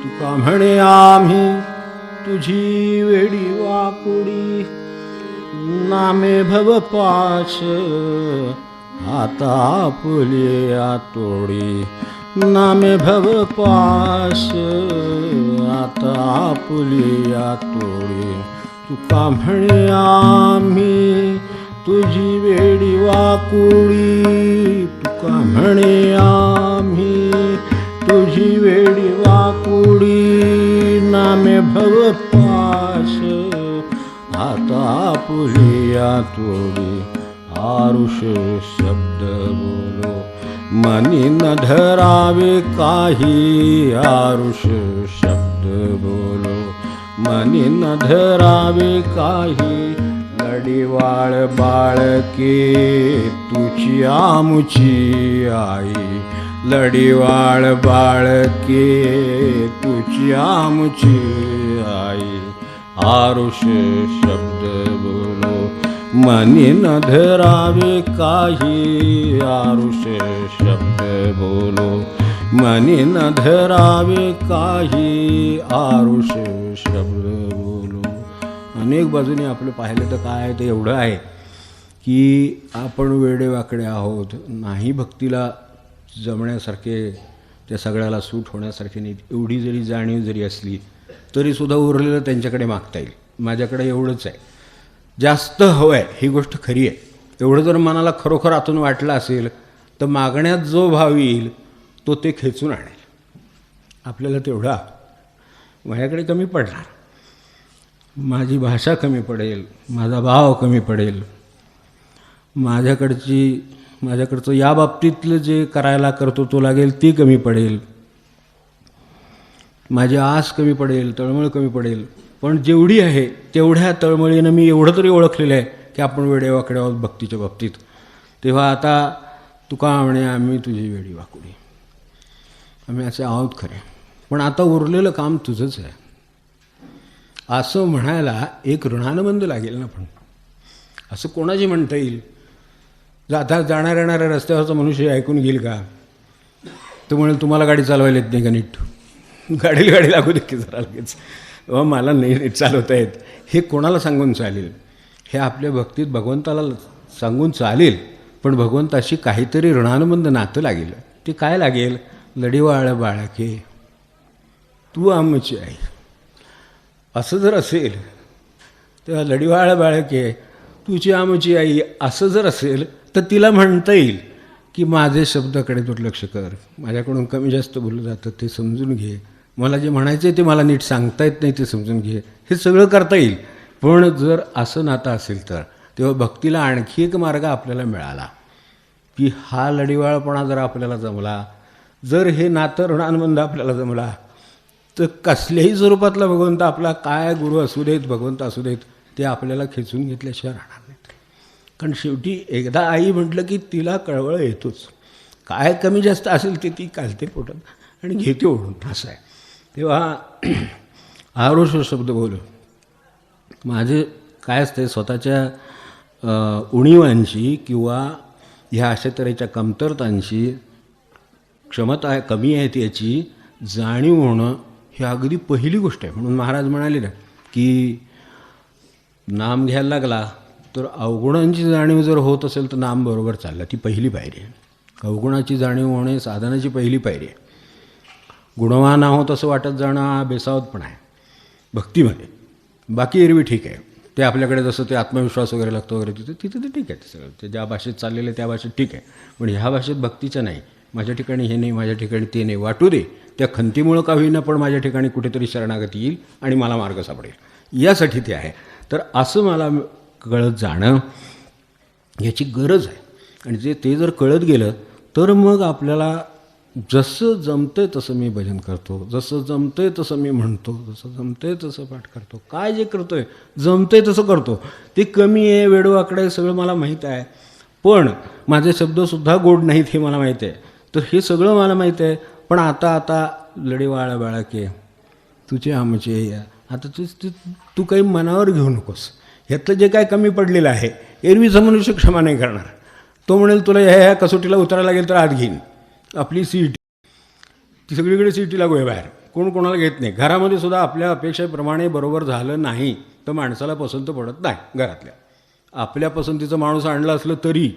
तुका म्हणे आम्ही तुझी वेडी वाकुडी, नामे भवपाश आता आपुले आतोडी, नामे भवपाश आता आपुले आतोडी. तुका म्हणे आम्ही तुझी वेडी वाकुडी, तुका म्हणे आम्ही तुझी वेडी वाकुडी, नामे भवपाश आता आपुले आतोडी. आरुष शब्द बोलो मनी न धरावे काही, आरुष शब्द बोलो मनी न धरावे काही, लडीवाळ बाळके तुझी आमुची आई, लडीवाळ बाळके तुझी आमुची आई. आरुष शब्द बोलो मनी न धरावे काही, आरुष शब्द बोलो मनी न धरावे काही, आरुष शब्द बोलो. अनेक बाजूने आपलं पाहिलं तर काय ते एवढं आहे की आपण वेडेवाकडे आहोत, नाही भक्तीला जमण्यासारखे, त्या सगळ्याला सूट होण्यासारखे नाही. एवढी जरी जाणीव जरी असली तरीसुद्धा उरलेलं त्यांच्याकडे मागता येईल. माझ्याकडे एवढंच आहे, जास्त हवं आहे ही गोष्ट खरी आहे. एवढं जर मनाला खरोखर आतून वाटलं असेल तर मागण्यात जो भाव येईल तो ते खेचून आणेल. आपल्याला तेवढा माझ्याकडे कमी पडणार, माझी भाषा कमी पडेल, माझा भाव कमी पडेल, माझ्याकडचं या बाबतीतलं जे करायला करतो तो लागेल ती कमी पडेल. माझी आस कमी पडेल, तळमळ कमी पडेल, पण जेवढी आहे तेवढ्या तळमळीनं मी एवढं तरी ओळखलेलं आहे की आपण वेडेवाकडे आहोत भक्तीच्या बाबतीत. तेव्हा आता तुका म्हणे आम्ही तुझी वेडी वाकुडी, आम्ही असे आहोत खरे, पण आता उरलेलं काम तुझंच आहे असं म्हणायला एक ऋणानुबंध लागेल ना. पण असं कोणाची म्हणता येईल? जाता जाणाऱ्या येणाऱ्या रस्त्यावरचा मनुष्य ऐकून घेईल का? तो म्हणेल तुम्हाला गाडी चालवायला येत नाही का नीट, गाडी लागू दे की जरा लगेच, मला नाही नीट चालवता येत. हे कोणाला सांगून चालेल? हे आपल्या भक्तीत भगवंताला सांगून चालेल, पण भगवंताशी काहीतरी ऋणानुबंध नातं लागेल. ते काय लागेल? लढीवाळ बाळके तू आमची आई, असं जर असेल तेव्हा लढीवाळ बाळके तुझी आमची आई असं जर असेल तर तिला म्हणता येईल की माझे शब्दाकडे दुर्लक्ष कर, माझ्याकडून कमी जास्त बोललं जातं ते समजून घे, मला जे म्हणायचं आहे ते मला नीट सांगता येत नाही ते समजून घे, हे सगळं करता येईल. पण जर असं नातं असेल तर तेव्हा भक्तीला आणखी एक मार्ग आपल्याला मिळाला की हा लढीवाळपणा जर आपल्याला जमला, जर हे नातं ऋणानुबंध आपल्याला जमला, तर कसल्याही स्वरूपातला भगवंत आपला काय गुरु असू देत, भगवंत असू देत, ते आपल्याला खेचून घेतल्याशिवाय राहणार नाहीत. कारण शेवटी एकदा आई म्हटलं की तिला कळवळ येतोच, काय कमी जास्त असेल ते ती कालते पोटात आणि घेते ओढून, असं आहे. तेव्हा आरोष शब्द बोल माझे काय असते स्वतःच्या उणीवांची किंवा ह्या अशा तऱ्हेच्या कमतरतांची, क्षमता आहे कमी आहे त्याची जाणीव होणं ही अगदी पहिली गोष्ट आहे. म्हणून महाराज म्हणाले ना की नाम घ्यायला लागला तर अवगुणांची जाणीव जर होत असेल तर नाम बरोबर चाललं, ती पहिली पायरी आहे. अवगुणाची जाणीव होणे साधनाची पहिली पायरी आहे. गुणवान आहोत असं वाटत जाणं हा बेसावतपणा आहे भक्तीमध्ये. बाकी एरवी ठीक आहे, ते आपल्याकडे जसं ते आत्मविश्वास वगैरे लागतो वगैरे तिथे ते ठीक आहे, ते सगळं ते ज्या भाषेत चाललेलं आहे त्या भाषेत ठीक आहे. पण ह्या भाषेत भक्तीच्या नाही, माझ्या ठिकाणी हे नाही, माझ्या ठिकाणी ते नाही, वाटू दे त्या खंतीमुळं का होईना, पण माझ्या ठिकाणी कुठेतरी शरणागती येईल आणि मला मार्ग सापडेल, यासाठी ते आहे. तर असं मला कळत जाणं याची गरज आहे. आणि ते जर कळत गेलं तर मग आपल्याला जसं जमतंय तसं मी भजन करतो, जसं जमतंय तसं मी म्हणतो, जसं जमतंय तसं पाठ करतो, काय जे करतोय जमतंय तसं करतो. ते कमी आहे, वेडवाकडं आहे, सगळं मला माहीत आहे, पण माझे शब्दसुद्धा गोड नाहीत हे मला माहीत आहे. तर हे सगळं मला माहीत आहे, पण आता लढीवाळ बाळके तुझे आमचे, आता तू काही मनावर घेऊ नकोस. ह्यातलं जे काय कमी पडलेलं आहे, एरवीचा मनुष्य क्षमा नाही करणार. तो म्हणेल तुला ह्या कसोटीला उतरायला लागेल तर आत घेईन. आपली सीट ती सगळीकडे सीटी लागू आहे बाहेर, कोण कोणाला घेत नाही. घरामध्ये सुद्धा आपल्या अपेक्षेप्रमाणे बरोबर झालं नाही तर माणसाला पसंत पडत नाही. घरातल्या आपल्या पसंतीचं माणूस आणलं असलं तरी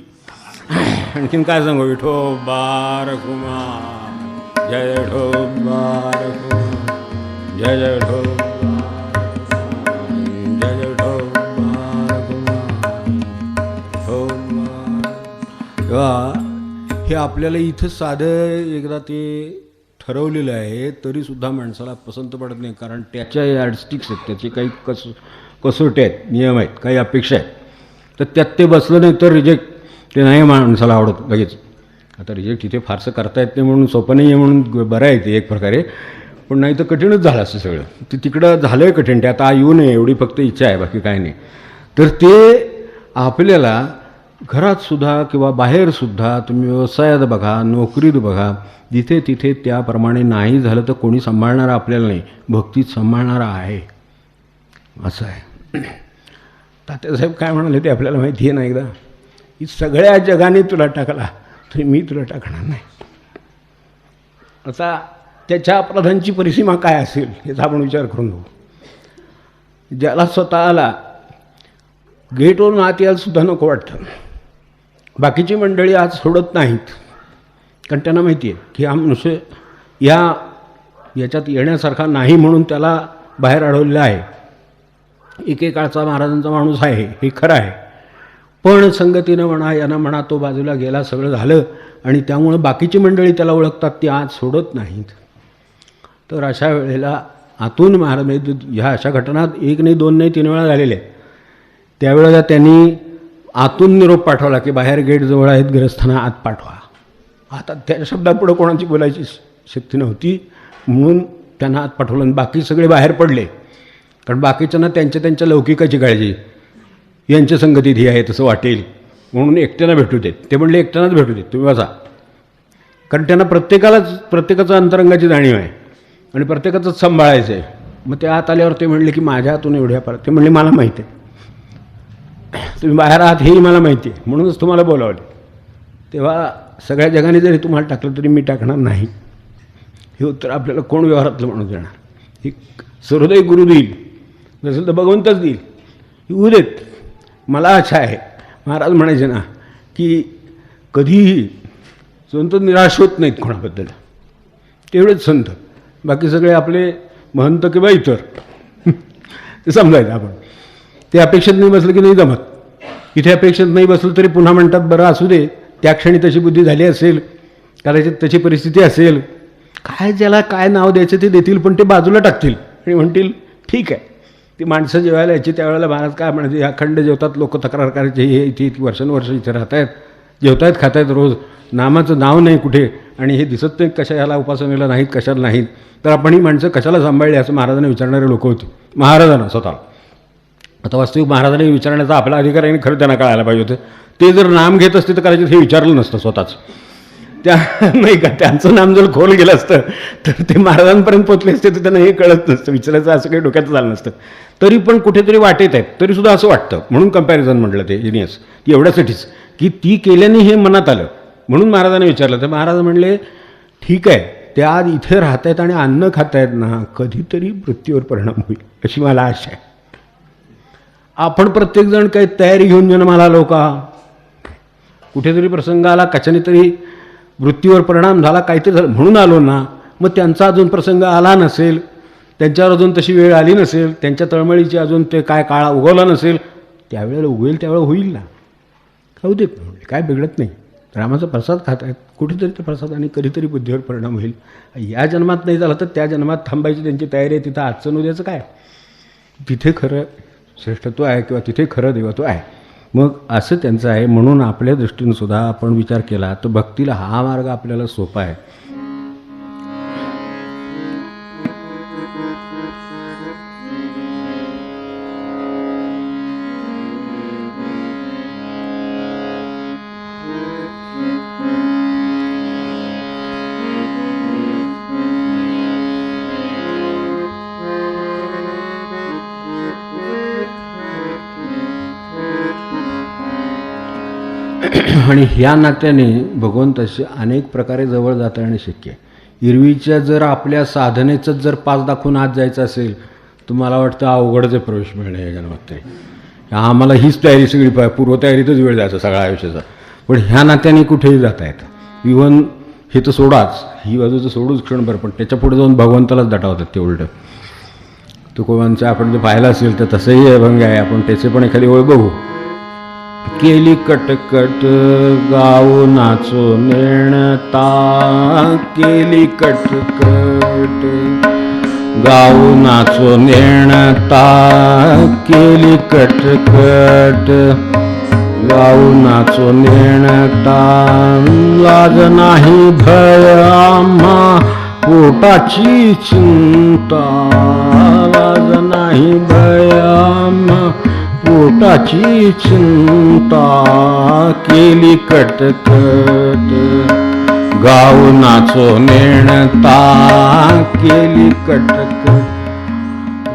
आणखीन काय सांगू, विठोबा रखुमा जय विठोबा रखुमा जय जय विठोबा जय जय विठोबा रखुमा. हे आपल्याला इथं साधं एकदा ते ठरवलेलं आहे तरीसुद्धा माणसाला पसंत पडत नाही, कारण त्याच्या यार्डस्टिक्स आहेत, त्याचे काही कसोटे आहेत, नियम आहेत, काही अपेक्षा आहेत. तर त्यात ते बसलं नाही तर रिजेक्ट, ते नाही माणसाला आवडत लगेच. आता रिजेक्ट इथे फारसं करता येत नाही म्हणून सोपं नाही आहे म्हणून बरं आहे ते एक प्रकारे, पण नाही तर कठीणच झालं असं सगळं. ते तिकडं झालं आहे कठीण, ते आता येऊ नये एवढी फक्त इच्छा आहे, बाकी काय नाही. तर ते आपल्याला घरातसुद्धा किंवा बाहेरसुद्धा, तुम्ही व्यवसायात बघा, नोकरीत बघा, जिथे तिथे त्याप्रमाणे नाही झालं तर कोणी सांभाळणारा आपल्याला नाही, भक्तीत सांभाळणारा आहे, असं आहे. तात्यासाहेब काय म्हणाले ते आपल्याला माहिती आहे ना एकदा, की सगळ्या जगाने तुला टाकला तरी मी तुला टाकणार नाही. आता त्याच्या अपराधांची परिसीमा काय असेल याचा आपण विचार करून बघू. ज्याला स्वतःला गेटवरून आत यायला सुद्धा नको वाटतं, बाकीची मंडळी आज सोडत नाहीत, कारण त्यांना माहिती आहे की हा मनुष्य याच्यात येण्यासारखा नाही म्हणून त्याला बाहेर अडवलेला आहे. एकेकाळचा महाराजांचा माणूस आहे हे खरं आहे, पण संगतीनं म्हणा यांना म्हणा तो बाजूला गेला, सगळं झालं आणि त्यामुळं बाकीची मंडळी त्याला ओळखतात, ती आज सोडत नाहीत. तर अशा वेळेला आतून महाराज, ह्या अशा घटना एक नाही, दोन नाही, 3 वेळा झालेल्या आहेत. त्यावेळेला त्यांनी आतून निरोप पाठवला की बाहेर गेट जवळ आहेत, ग्रस्थांना आत पाठवा. आता त्या शब्दापुढं कोणाची बोलायची शक्ती नव्हती, म्हणून त्यांना आत पाठवलं आणि बाकी सगळे बाहेर पडले. कारण बाकीच्यांना त्यांच्या लौकिकाची काळजी, यांच्या संगतीत ही आहे तसं वाटेल म्हणून एकट्यानं भेटू देत. ते म्हणले एकट्यानंच भेटू देत, तुम्ही बसा. कारण त्यांना प्रत्येकाचं अंतरंगाची जाणीव आहे आणि प्रत्येकाचंच सांभाळायचं आहे. मग ते आत आल्यावर ते म्हणले की माझ्या हातून एवढ्या परत. ते म्हणले मला माहिती आहे, तुम्ही बाहेर आहात हेही मला माहिती आहे, म्हणूनच तुम्हाला बोलावले. तेव्हा सगळ्या जगाने जरी तुम्हाला टाकलं तरी मी टाकणार नाही. हे उत्तर आपल्याला कोण व्यवहारातलं म्हणून देणार? ही सर्वोदय गुरु देईल, नसेल तर भगवंतच देईल. येऊ देत, मला अच्छा आहे. महाराज म्हणायचे ना की कधीही संत निराश होत नाहीत कोणाबद्दल, तेवढेच संत. बाकी सगळे आपले महंत किंवा इतर ते समजायचं आपण. ते अपेक्षित नाही बसलं की नाही जमत. इथे अपेक्षित नाही बसलं तरी पुन्हा म्हणतात बरं असू दे, त्या क्षणी तशी बुद्धी झाली असेल, कदाचित तशी परिस्थिती असेल, काय ज्याला काय नाव द्यायचं ते देतील, पण ते बाजूला टाकतील आणि म्हणतील ठीक आहे. ती माणसं जेवायला यायची त्यावेळेला महाराज काय म्हणायचे, अखंड जेवतात लोक, तक्रार करायचे हे इथे वर्षानुवर्ष इथे राहत आहेत, जेवतायत खात आहेत रोज, नामाचं नाव नाही कुठे आणि हे दिसत नाही कशा ह्याला उपासनेला नाहीत कशाला नाहीत, तर आपण ही माणसं कशाला सांभाळली असं महाराजांना विचारणारे लोक होते. महाराजांना स्वतः. आता वास्तविक महाराजांनी विचारण्याचा आपला अधिकार आहे, खरं त्यांना कळायला पाहिजे होतं. ते जर नाम घेत असते तर कदाचित हे विचारलं नसतं स्वतःच. त्या नाही का, त्यांचं नाम जर खोल गेलं असतं तर ते महाराजांपर्यंत पोचले असते तर त्यांना हे कळत नसतं, विचारायचं असं काही डोक्यात झालं नसतं. तरी पण कुठेतरी वाटेत आहेत, तरीसुद्धा असं वाटतं. म्हणून कम्पॅरिझन म्हटलं ते जिनियस, की एवढ्यासाठीच की ती केल्याने हे मनात आलं म्हणून महाराजांनी विचारलं. तर महाराज म्हणले ठीक आहे, ते आज इथे राहत आहेत आणि अन्न खात आहेत ना, कधीतरी वृत्तीवर परिणाम होईल अशी मला आशा आहे. आपण प्रत्येकजण काही तयारी घेऊन जन्माला आलो का? कुठेतरी प्रसंग आला, कशाने तरी वृत्तीवर परिणाम झाला, काहीतरी झालं म्हणून आलो ना. मग त्यांचा अजून प्रसंग आला नसेल, त्यांच्यावर अजून तशी वेळ आली नसेल, त्यांच्या तळमळीची अजून ते काय काळा उगवला नसेल, त्यावेळेला उगवेल त्यावेळेला होईल ना, खाऊ देत नाही, काय बिघडत नाही. रामाचा प्रसाद खात आहेत, कुठेतरी ते प्रसादाने कधीतरी बुद्धीवर परिणाम होईल. या जन्मात नाही झाला तर त्या जन्मात थांबायची त्यांची तयारी आहे. तिथं आजचं उद्याचं काय, तिथे खरं श्रेष्ठत्व आहे किंवा तिथे खरं देवत्व आहे. मग असं त्यांचं आहे. म्हणून आपल्या दृष्टीनं सुद्धा आपण विचार केला तर भक्तीला हा मार्ग आपल्याला सोपा आहे. आणि ह्या नात्याने भगवंताशी अनेक प्रकारे जवळ जाता येणं शक्य आहे. एरवीच्या जर आपल्या साधनेचंच जर पास दाखवून आत जायचं असेल तर मला वाटतं अवघडच प्रवेश मिळणं या जन्मात तरी. आम्हाला हीच तयारी सगळी पूर्वतयारीतच वेळ जायचा सगळ्या आयुष्याचा. पण ह्या नात्याने कुठेही जाता येतं. इव्हन हे तर सोडाच, ही बाजू तर सोडूच क्षणभर, पण त्याच्या पुढे जाऊन भगवंतालाच दटावतात ते उलटं. तुकोबांचं आपण जर पाहिलं असेल तर तसंही अभंग आहे, आपण त्याचे पण एखादी ओळ बघू. केली कटकट गाऊ नाचो नेणता, केली कटकट गाऊ नाचो नेणता, केली कटकट गाऊ नाचो नेणता. लाज नाही भय आम्हा पोटाची चिंता, लाज नाही भय आम्हा पोटाची चिंता. केली कटकट गाऊ नाचो नेणता, केली कटकट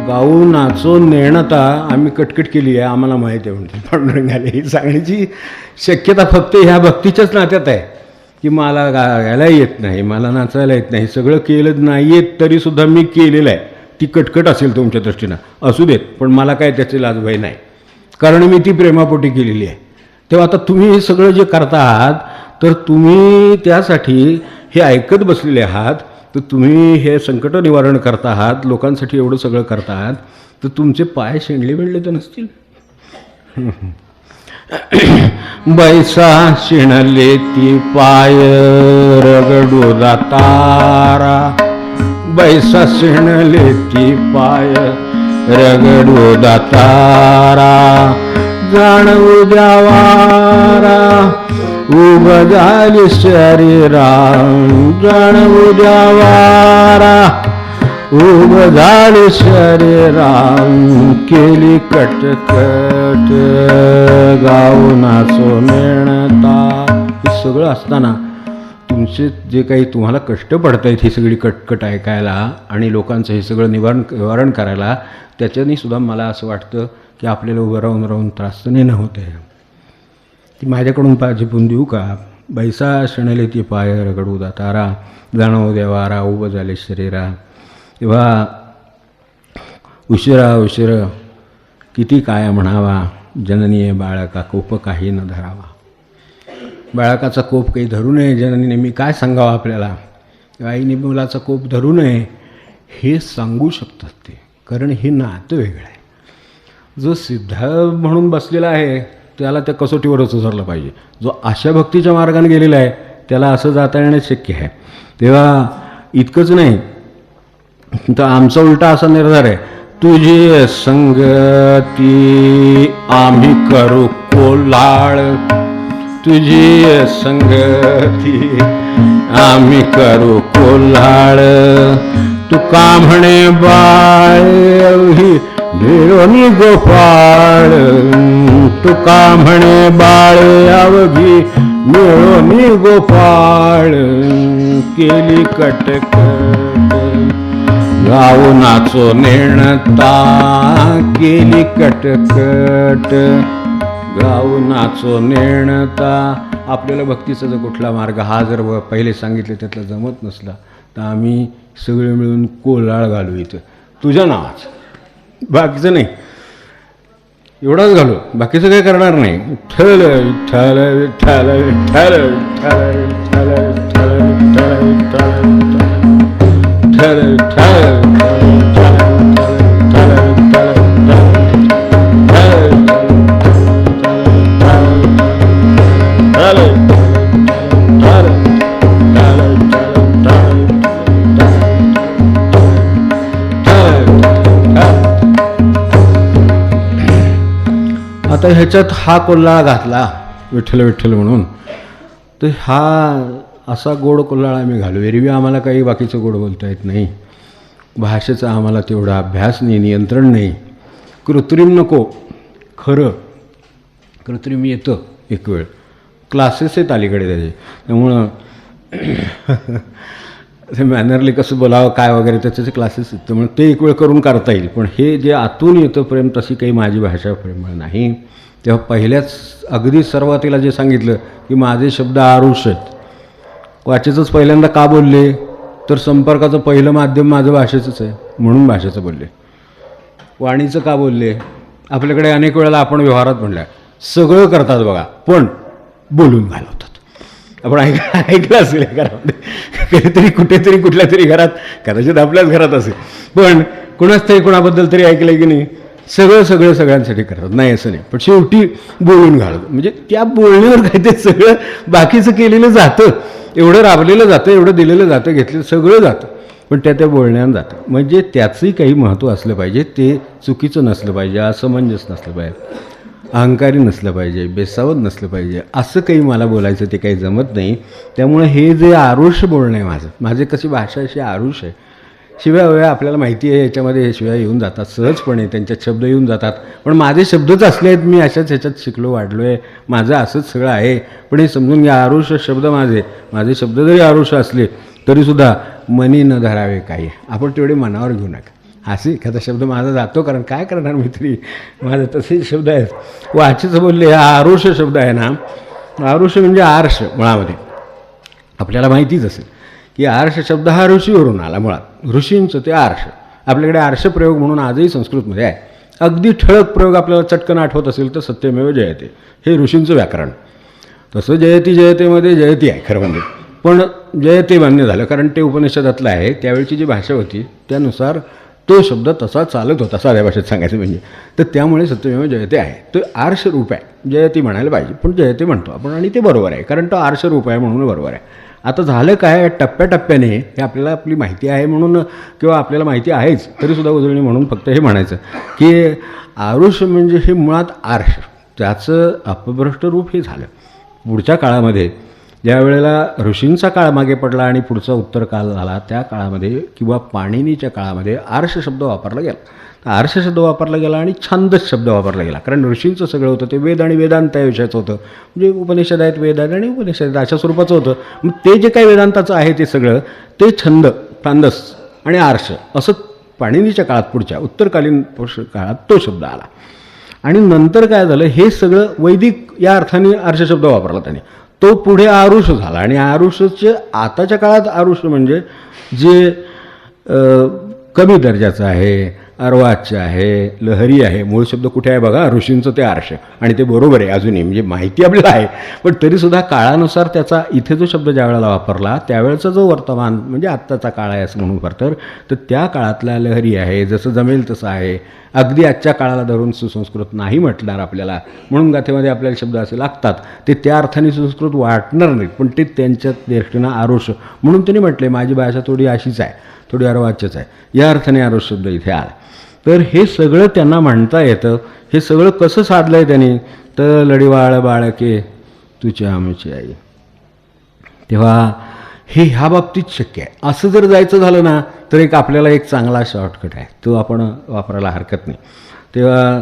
गाऊ नाचो नेणता. आम्ही कटकट केली आहे, आम्हाला माहीत आहे म्हणते पांडुरंगाला. ही सांगण्याची शक्यता फक्त ह्या भक्तीच्याच नात्यात आहे की मला गायला येत नाही, मला नाचायला येत नाही, सगळं केलं नाही येत तरीसुद्धा मी केलेलं आहे. ती कटकट असेल तुमच्या दृष्टीनं, असू देत, पण मला काय त्याची लाजभय नाही, कारण मी ती प्रेमापोटी केलेली आहे. तेव्हा आता तुम्ही हे सगळं जे करता आहात तर तुम्ही त्यासाठी हे ऐकत बसलेले आहात, तर तुम्ही हे संकट निवारण करता आहात, लोकांसाठी एवढं सगळं करता आहात, तर तुमचे पाय शेंडले बिंडले तर नसतील. बैसा शिणले ती पाय रगडू दातारा, बैसा शिणले ती पाय रगडू दातारा. जाणवू द्यावारा उभ झाली शरीरा, जाणवू द्यावारा उब झाली शरीरा केली कटकट गाऊ नाचो नेणता. हे सगळं असताना तुमचे जे काही तुम्हाला कष्ट पडत आहेत ही सगळी कटकट ऐकायला आणि लोकांचं हे सगळं निवारण करायला, त्याच्याने सुद्धा मला असं वाटतं की आपल्याला उभं राहून राहून त्रास नाही होते. ती माझ्याकडून पाहिजे पुन देऊ का. बैसा शणले ती पाय रगडू दातारा जाणव देवारा उभं झाले शरीरा. तेव्हा उशिरा उशीर किती काय म्हणावा जननीय बाळका कोप काही न धरावा. बाळकाचा कोप काही धरू नये जननीने. मी काय सांगावं आपल्याला. आईने मुलाचा कोप धरू नये हे सांगू शकतात ते, कारण हे नातं वेगळं आहे. जो सिद्ध म्हणून बसलेला आहे त्याला त्या कसोटीवरच उतरलं पाहिजे. जो अशा भक्तीच्या मार्गाने गेलेला आहे त्याला असं जाता येणं शक्य आहे. तेव्हा इतकंच नाही तर आमचा उलटा असा निर्धार आहे, तुझी संगती आम्ही करू कोल्हाळ. तुझी संगती आम्ही करू कोल्हाळ. तू का म्हणे बाळ मिळवणी गोपाळ. तू का म्हणे बाळ अवघी मिळवणी गोपाळ. केली कटकट गाऊ नाचो नेणता. केली कटकट गाऊ नाचो नेणता. आपल्याला भक्तीचा जर कुठला मार्ग हा जर पहिले सांगितले त्यातला जमत नसला तर आम्ही सगळे मिळून कोलाळ घालू इथं तुझ्या नावाचं. बाकीचं नाही, एवढाच घालू, बाकीचं काही करणार नाही. ठल ठल ठल ठल ठल ठल ठल ठल ठल आता ह्याच्यात हा कोल्हाळा घातला विठ्ठल विठ्ठल म्हणून, तर हा असा गोड कोल्हाळा आम्ही घालू. एरवी आम्हाला काही बाकीचं गोड बोलता येत नाही, भाषेचा आम्हाला तेवढा अभ्यास नाही, नियंत्रण नाही. कृत्रिम नको, खरं कृत्रिम येतं एक वेळ. क्लासेस आहेत अलीकडे त्याचे, त्यामुळं ते मॅनरली कसं बोलावं काय वगैरे त्याचे क्लासेस आहेत, त्यामुळे ते एक वेळ करून करता येईल. पण हे जे आतून येतं प्रेम, तशी काही माझी भाषा प्रेमळ नाही. तेव्हा पहिल्याच अगदी सुरुवातीला जे सांगितलं की माझे शब्द आरुष आहेत, वाचेचंच पहिल्यांदा का बोलले तर संपर्काचं पहिलं माध्यम माझं भाषेचंच आहे म्हणून भाषेचं बोलले. वाणीचं का बोलले, आपल्याकडे अनेक वेळेला आपण व्यवहारात म्हणलं सगळं करतात बघा पण बोलून घालवतात. आपण ऐकलं असेल घरामध्ये कधीतरी कुठेतरी कुठल्या तरी घरात, कदाचित आपल्याच घरात असेल, पण कुणाच तरी कोणाबद्दल तरी ऐकलं की नाही सगळं सगळं सगळ्यांसाठी करतात. नाही असं नाही, पण शेवटी बोलून घालत म्हणजे त्या बोलण्यावर काय ते सगळं बाकीचं केलेलं जातं, एवढं राबलेलं जातं, एवढं दिलेलं जातं, घेतलेलं सगळं जातं, पण त्या बोलण्यानं जातं. म्हणजे त्याचंही काही महत्त्व असलं पाहिजे, ते चुकीचं नसलं पाहिजे, असमंजस नसलं पाहिजे, अहंकारी नसलं पाहिजे, बेसावत नसलं पाहिजे. असं काही मला बोलायचं ते काही जमत नाही. त्यामुळे हे जे आरुष बोलणं आहे माझे कशी भाषा अशी आरुष आहे. शिव्या वया आपल्याला माहिती आहे, याच्यामध्ये शिव्या येऊन जातात सहजपणे, त्यांच्यात शब्द येऊन जातात, पण माझे शब्दच असले आहेत, मी अशाच ह्याच्यात शिकलो वाढलो आहे, माझं असंच सगळं आहे. पण हे समजून घ्या, आरुष शब्द माझे शब्द जरी आरुष असले तरीसुद्धा मनी न धरावे काही, आपण तेवढे मनावर घेऊ नका. असे एखादा शब्द माझा जातो, कारण काय करणार मी तरी, माझं तसेच शब्द आहेत. वाचीचं बोलले हा आरुष शब्द आहे ना, आरुष म्हणजे आर्ष मुळामध्ये आपल्याला माहितीच असेल की आर्ष शब्द हा ऋषीवरून आला. मुळात ऋषींचं ते आर्ष. आपल्याकडे आर्ष प्रयोग म्हणून आजही संस्कृतमध्ये आहे. अगदी ठळक प्रयोग आपल्याला चटकन आठवत असेल तर सत्यमेव जयते हे ऋषींचं व्याकरण. तसं जयती जयतेमध्ये जयती आहे खरं म्हणजे, पण जयते मान्य झालं कारण ते उपनिषदातलं आहे. त्यावेळची जी भाषा होती त्यानुसार तो शब्द तसा चालत होता, साध्या भाषेत सांगायचं म्हणजे. तर त्यामुळे सत्यमेव जयते आहे, तो आर्ष रूप आहे. जयती म्हणायला पाहिजे पण जयते म्हणतो आपण, आणि ते बरोबर आहे कारण तो आर्ष रूप आहे म्हणून बरोबर आहे. आता झालं काय, टप्प्याटप्प्याने हे आपल्याला आपली माहिती आहे म्हणून, किंवा आपल्याला माहिती आहेच तरीसुद्धा उजळणी म्हणून फक्त हे म्हणायचं की आरुष म्हणजे हे मुळात आर्ष, त्याचं अपभ्रष्ट रूप हे झालं. पुढच्या काळामध्ये ज्या वेळेला ऋषींचा काळ मागे पडला आणि पुढचा उत्तर काल झाला, त्या काळामध्ये किंवा पाणिनीच्या काळामध्ये आर्ष शब्द वापरला गेला. आर्ष शब्द वापरला गेला आणि छांदस शब्द वापरला गेला. कारण ऋषींचं सगळं होतं ते वेद आणि वेदांत या विषयाचं होतं. म्हणजे उपनिषद आहेत, वेद आहेत आणि उपनिषद आहेत अशा स्वरूपाचं होतं. मग ते जे काही वेदांताचं आहे ते सगळं ते छांदस आणि आर्ष असं पाणिनीच्या काळात, पुढच्या उत्तरकालीन काळात तो शब्द आला. आणि नंतर काय झालं, हे सगळं वैदिक या अर्थाने आर्ष शब्द वापरला त्याने. तो पुढे आरुष झाला आणि आरुषचे आताच्या काळात आरुष म्हणजे जे कमी दर्जाचं आहे, अर्वाच्य आहे, लहरी आहे. मूळ शब्द कुठे आहे बघा, ऋषींचं ते आर्ष. आणि ते बरोबर आहे अजूनही, म्हणजे माहिती आपल्याला आहे, पण तरीसुद्धा काळानुसार त्याचा इथे जो शब्द ज्या वेळेला वापरला त्यावेळेचा जो वर्तमान म्हणजे आत्ताचा काळ आहे असं म्हणून वापरतं, तर त्या काळातला लहरी आहे, जसं जमेल तसं आहे. अगदी आजच्या काळाला धरून सुसंस्कृत नाही म्हटणार आपल्याला, म्हणून गाथेमध्ये आपल्याला शब्द असे लागतात ते त्या अर्थाने सुसंस्कृत वाटणार नाहीत, पण ते त्यांच्या दृष्टीनं आरुष म्हणून त्यांनी म्हटले माझी भाषा थोडी अशीच आहे, थोडी अर्वाच्यच आहे, या अर्थाने आरुष शब्द इथे आला. तर हे सगळं त्यांना म्हणता येतं. हे सगळं कसं साधलं आहे त्यांनी, तर लढीवाळ बाळके तुझी आमची आई. तेव्हा हे ह्या बाबतीत शक्य आहे. असं जर जायचं झालं ना तर एक आपल्याला एक चांगला शॉर्टकट आहे, तो आपण वापरायला हरकत नाही. तेव्हा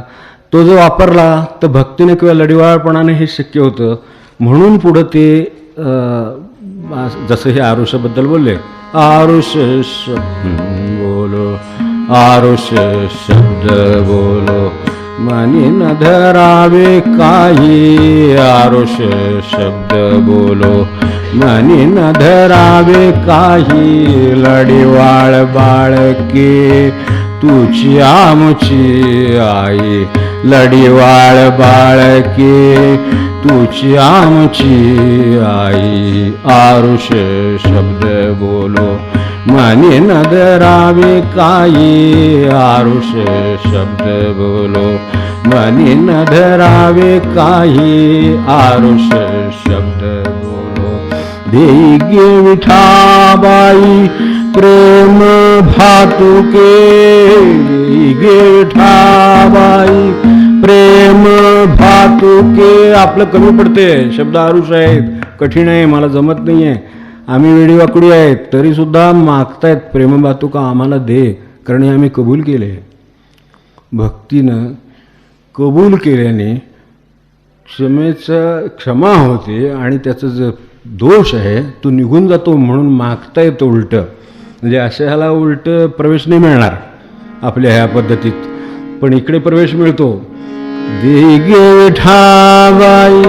तो जो वापरला तर भक्तीने किंवा लढीवाळपणाने हे शक्य होतं. म्हणून पुढं ते जसं हे आरुषबद्दल बोलले, आरुष बोलो आरुष शब्द बोलो मनी न धरावे काही, आरुष शब्द बोलो मनी न धरावे काही, लढीवाळ बाळके तुझी आमची आई, लढीवाळ बाळके तुझी आमची आई, आरुष शब्द बोलो मनी न धरावे काही, आरुष शब्द बोलो मनी न धरावे काही, आरुष शब्द बोलो. देई गे विठाबाई प्रेम भातुके, देई गे विठाबाई प्रेम भातुके. आपलं कमी पडते, शब्द आरुष आहेत, कठीण आहे, मला जमत नाही आहे, आम्ही वेडीवाकडी आहेत, तरीसुद्धा मागतायत प्रेम भातुका आम्हाला दे, कारण हे आम्ही कबूल केले. भक्तीनं कबूल केल्याने क्षमा होते आणि त्याचं जो दोष आहे तो निघून जातो, म्हणून मागता येतं उलटं. म्हणजे अशा ह्याला उलटं प्रवेश नाही मिळणार आपल्या ह्या पद्धतीत, पण इकडे प्रवेश मिळतो. देगे ठाबाई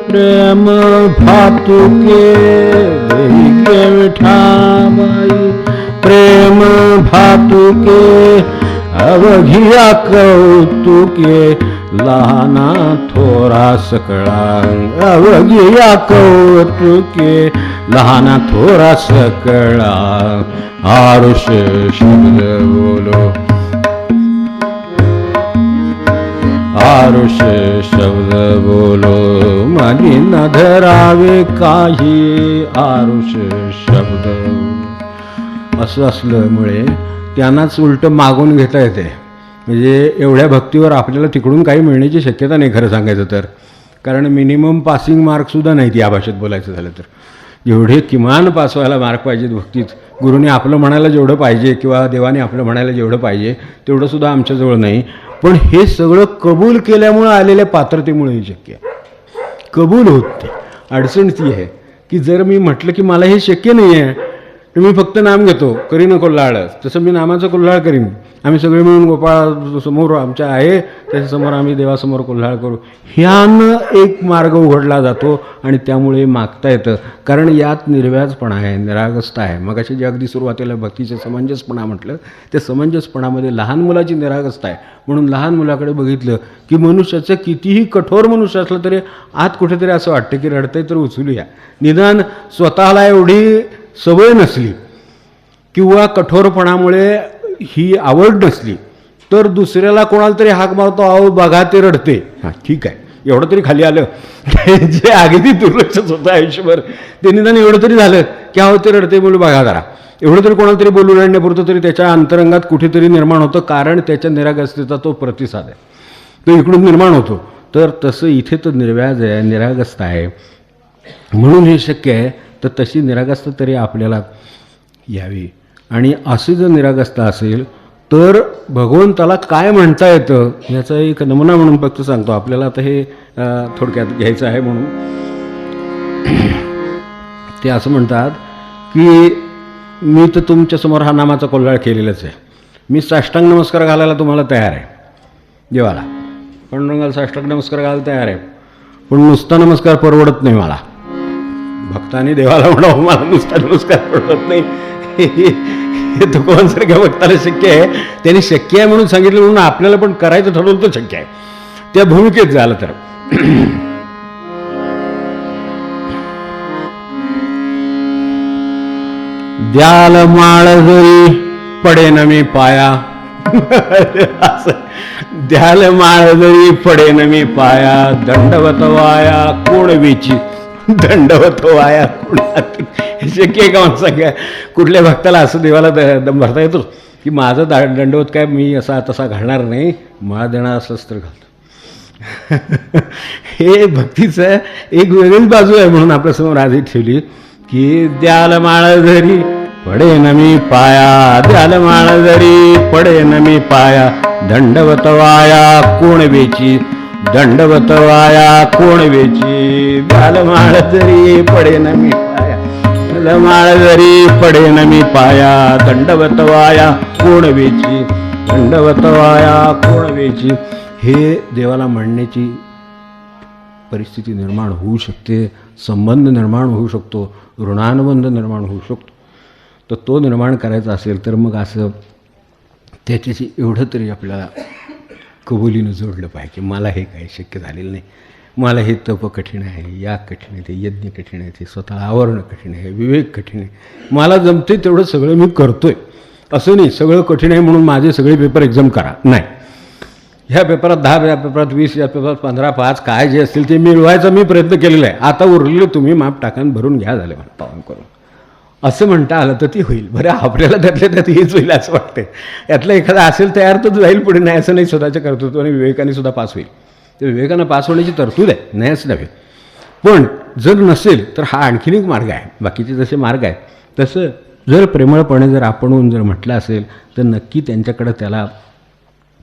प्रेम भातुके, देगे ठाबाई प्रेम भातुके, अवघिया कौतुके लहाना थोरा सकळा, अवघिया कौतुके लहाना थोरा सकळा, आरुष शब्द बोलो आरुष शब्द बोलो मनी न धरावे काही, आरुष शब्द. असं असल्यामुळे त्यांनाच उलटं मागून घेता येते. म्हणजे एवढ्या भक्तीवर आपल्याला तिकडून काही मिळण्याची शक्यता नाही खरं सांगायचं तर, कारण मिनिमम पासिंग मार्कसुद्धा नाहीत या भाषेत बोलायचं झालं तर. जेवढे किमान पास व्हायला मार्क पाहिजेत भक्तीत, गुरुने आपलं म्हणायला जेवढं पाहिजे किंवा देवाने आपलं म्हणायला जेवढं पाहिजे तेवढंसुद्धा आमच्याजवळ नाही. पण हे सगळं कबूल केल्यामुळं आलेल्या पात्रतेमुळे हे शक्य आहे. कबूल होत ते. अडचण ती आहे की जर मी म्हटलं की मला हे शक्य नाही आहे, तर मी फक्त नाम घेतो, करीन कोल्हाळ, तसं मी नामाचं कोल्हाळ करीन. आम्ही सगळे मिळून गोपाळ समोर आमच्या आहे त्याच्यासमोर आम्ही देवासमोर कोल्हाळ करू, ह्यानं एक मार्ग उघडला जातो आणि त्यामुळे मागता येतं. कारण यात निर्व्याजपणा आहे, निरागसता आहे. मग अशी जे अगदी सुरुवातीला भक्तीचे समंजसपणा म्हटलं, त्या समंजसपणामध्ये लहान मुलाची निरागसता आहे. म्हणून लहान मुलाकडे बघितलं की मनुष्याचं कितीही कठोर मनुष्य असलं तरी आत कुठेतरी असं वाटतं की रडतंय तर उचलूया. निदान स्वतःला एवढी सवय नसली किंवा कठोरपणामुळे ही आवड नसली तर दुसऱ्याला कोणाला तरी हाक मारतो, अहो बघा ते रडते, हां ठीक आहे, एवढं तरी खाली आलं. जे अगदी दुर्लक्षच होतं आयुष्यभर ते निदान एवढं तरी झालं की अहो ते रडते बोलू बघा जरा, एवढं तरी कोणाला तरी बोलून आणण्यापुरतं तरी त्याच्या अंतरंगात कुठेतरी निर्माण होतं. कारण त्याच्या निरागसतेचा तो प्रतिसाद आहे, तो इकडून निर्माण होतो. तर तसं इथे तर निर्व्याज आहे, निरागसता आहे. म्हणून हे शक्य आहे. तर तशी निरागसता तरी आपल्याला यावी. आणि असे जर निरागसता असेल तर भगवंताला काय म्हणता येतं याचा एक नमुना म्हणून फक्त सांगतो आपल्याला. आता हे थोडक्यात घ्यायचं आहे म्हणून. ते असं म्हणतात की मी तर तुमच्यासमोर हा नामाचा कोल्हाळ केलेलाच आहे. मी साष्टांग नमस्कार घालायला तुम्हाला तयार आहे देवाला. पांडुरंगाला साष्टांग नमस्कार घालायला तयार आहे. पण नुसता नमस्कार परवडत नाही मला. भक्ताने देवाला म्हणावं मला नुसता नमस्कार परवडत नाही. हे तुकोबांसारख्या भक्ताला शक्य आहे. त्यांनी शक्य आहे म्हणून सांगितलं म्हणून आपल्याला पण करायचं ठरवलं तर शक्य आहे. त्या भूमिकेत झालं तर द्याल माळ जरी पडेन मी पाया. द्याल माळ जरी पडेन मी पाया. दंडवत वाया कोणवीची. दंडवत वाया कोण. हे शक्य आहे का मला सांगा. कुठल्या भक्ताला असं देवाला दम भरता येतो की माझं दंडवत काय मी असा तसा घालणार नाही. माळ देणार असंच तर घालतो. हे भक्तीचं एक वेगळीच बाजू आहे. म्हणून आपल्यासमोर आधी ठेवली की द्याल माळ जरी पडेन मी पाया. द्याल माळ जरी पडेन मी पाया. दंडवत वाया कोण वेची. दंडवत वाया कोण वेची. द्याल माळ जरी पडेन मी पाया. द्याल माळ जरी पडेन मी पाया. दंडवत वाया कोण वेची. दंडवत वाया कोण वेची. हे देवाला म्हणण्याची परिस्थिती निर्माण होऊ शकते. संबंध निर्माण होऊ शकतो. ऋणानुबंध निर्माण होऊ शकतो. तर तो निर्माण करायचा असेल तर मग असं त्याच्याशी एवढं तरी आपल्याला कबुलीनं जोडलं पाहिजे. मला हे काही शक्य झालेलं नाही. मला हे तप कठीण आहे. याग कठीण आहे. ते यज्ञ कठीण आहे. ते स्वतःला आवरणं कठीण आहे. विवेक कठीण आहे. मला जमते तेवढं सगळं मी करतो आहे. असं नाही सगळं कठीण आहे म्हणून माझे सगळे पेपर एक्झाम करा. नाही. ह्या पेपरात 10, या पेपरात 20, या पेपरात 15, 5 काय जे असतील ते मिळवायचा मी प्रयत्न केलेला आहे. आता उरलेलं तुम्ही माप टाकून भरून घ्या झालं मला पावन करून असं म्हणता आलं तर ती होईल. बरं आपल्याला त्यातल्या त्यात हेच होईल असं वाटतंय. यातलं एखादा असेल तयार तर जाईल पुढे. नाही असं नाही. स्वतःच्या कर्तृत्वाने विवेकाने सुद्धा पास होईल. तर विवेकानं पास होण्याची तरतूद आहे. नाही असं नव्हे. पण जर नसेल तर हा आणखीन एक मार्ग आहे. बाकीचे जसे मार्ग आहेत तसं जर प्रेमळपणे जर आपणहून जर म्हटलं असेल तर नक्की त्यांच्याकडं त्याला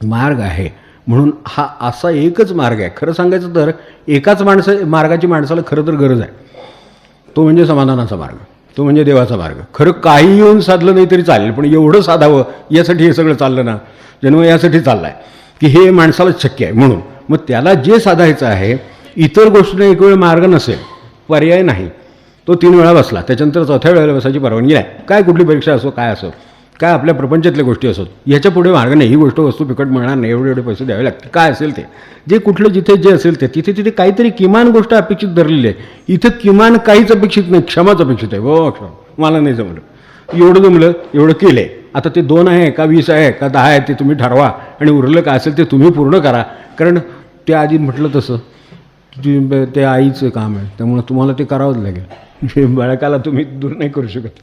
मार्ग आहे. म्हणून हा असा एकच मार्ग आहे. खरं सांगायचं तर एकाच मार्गाची माणसाला खरं तर गरज आहे. तो म्हणजे समाधानाचा मार्ग. तो म्हणजे देवाचा मार्ग. खरं काही येऊन साधलं नाही तरी चालेल पण एवढं साधावं यासाठी हे सगळं चाललं ना. जन्म यासाठी चालला आहे की हे माणसाला शक्य आहे. म्हणून मग त्याला जे साधायचं आहे इतर गोष्टीने एक वेळ मार्ग नसेल पर्याय नाही. तो 3 वेळा बसला त्याच्यानंतर 4थ्या वेळेला बसायची परवानगी नाही. काय कुठली परीक्षा असो काय असो काय आपल्या प्रपंचातल्या गोष्टी असोत याच्या पुढे मार्ग नाही. ही गोष्ट वस्तू फिकट मिळणार नाही. एवढे पैसे द्यावे लागतील. काय असेल ते जे कुठलं जिथे जे असेल ते तिथे काहीतरी किमान गोष्ट अपेक्षित धरलेली आहे. इथं किमान काहीच अपेक्षित नाही. क्षमाच अपेक्षित आहे. हो क्षमा मला नाही जमलं. एवढं जमलं एवढं केलं आहे. आता ते 2 आहे का 20 आहे का 10 आहे ते तुम्ही ठरवा आणि उरलं का असेल ते तुम्ही पूर्ण करा. कारण त्या आधी म्हटलं तसं ते आईचं काम आहे. त्यामुळं तुम्हाला ते करावंच लागेल. बाळकाला तुम्ही दूर नाही करू शकत.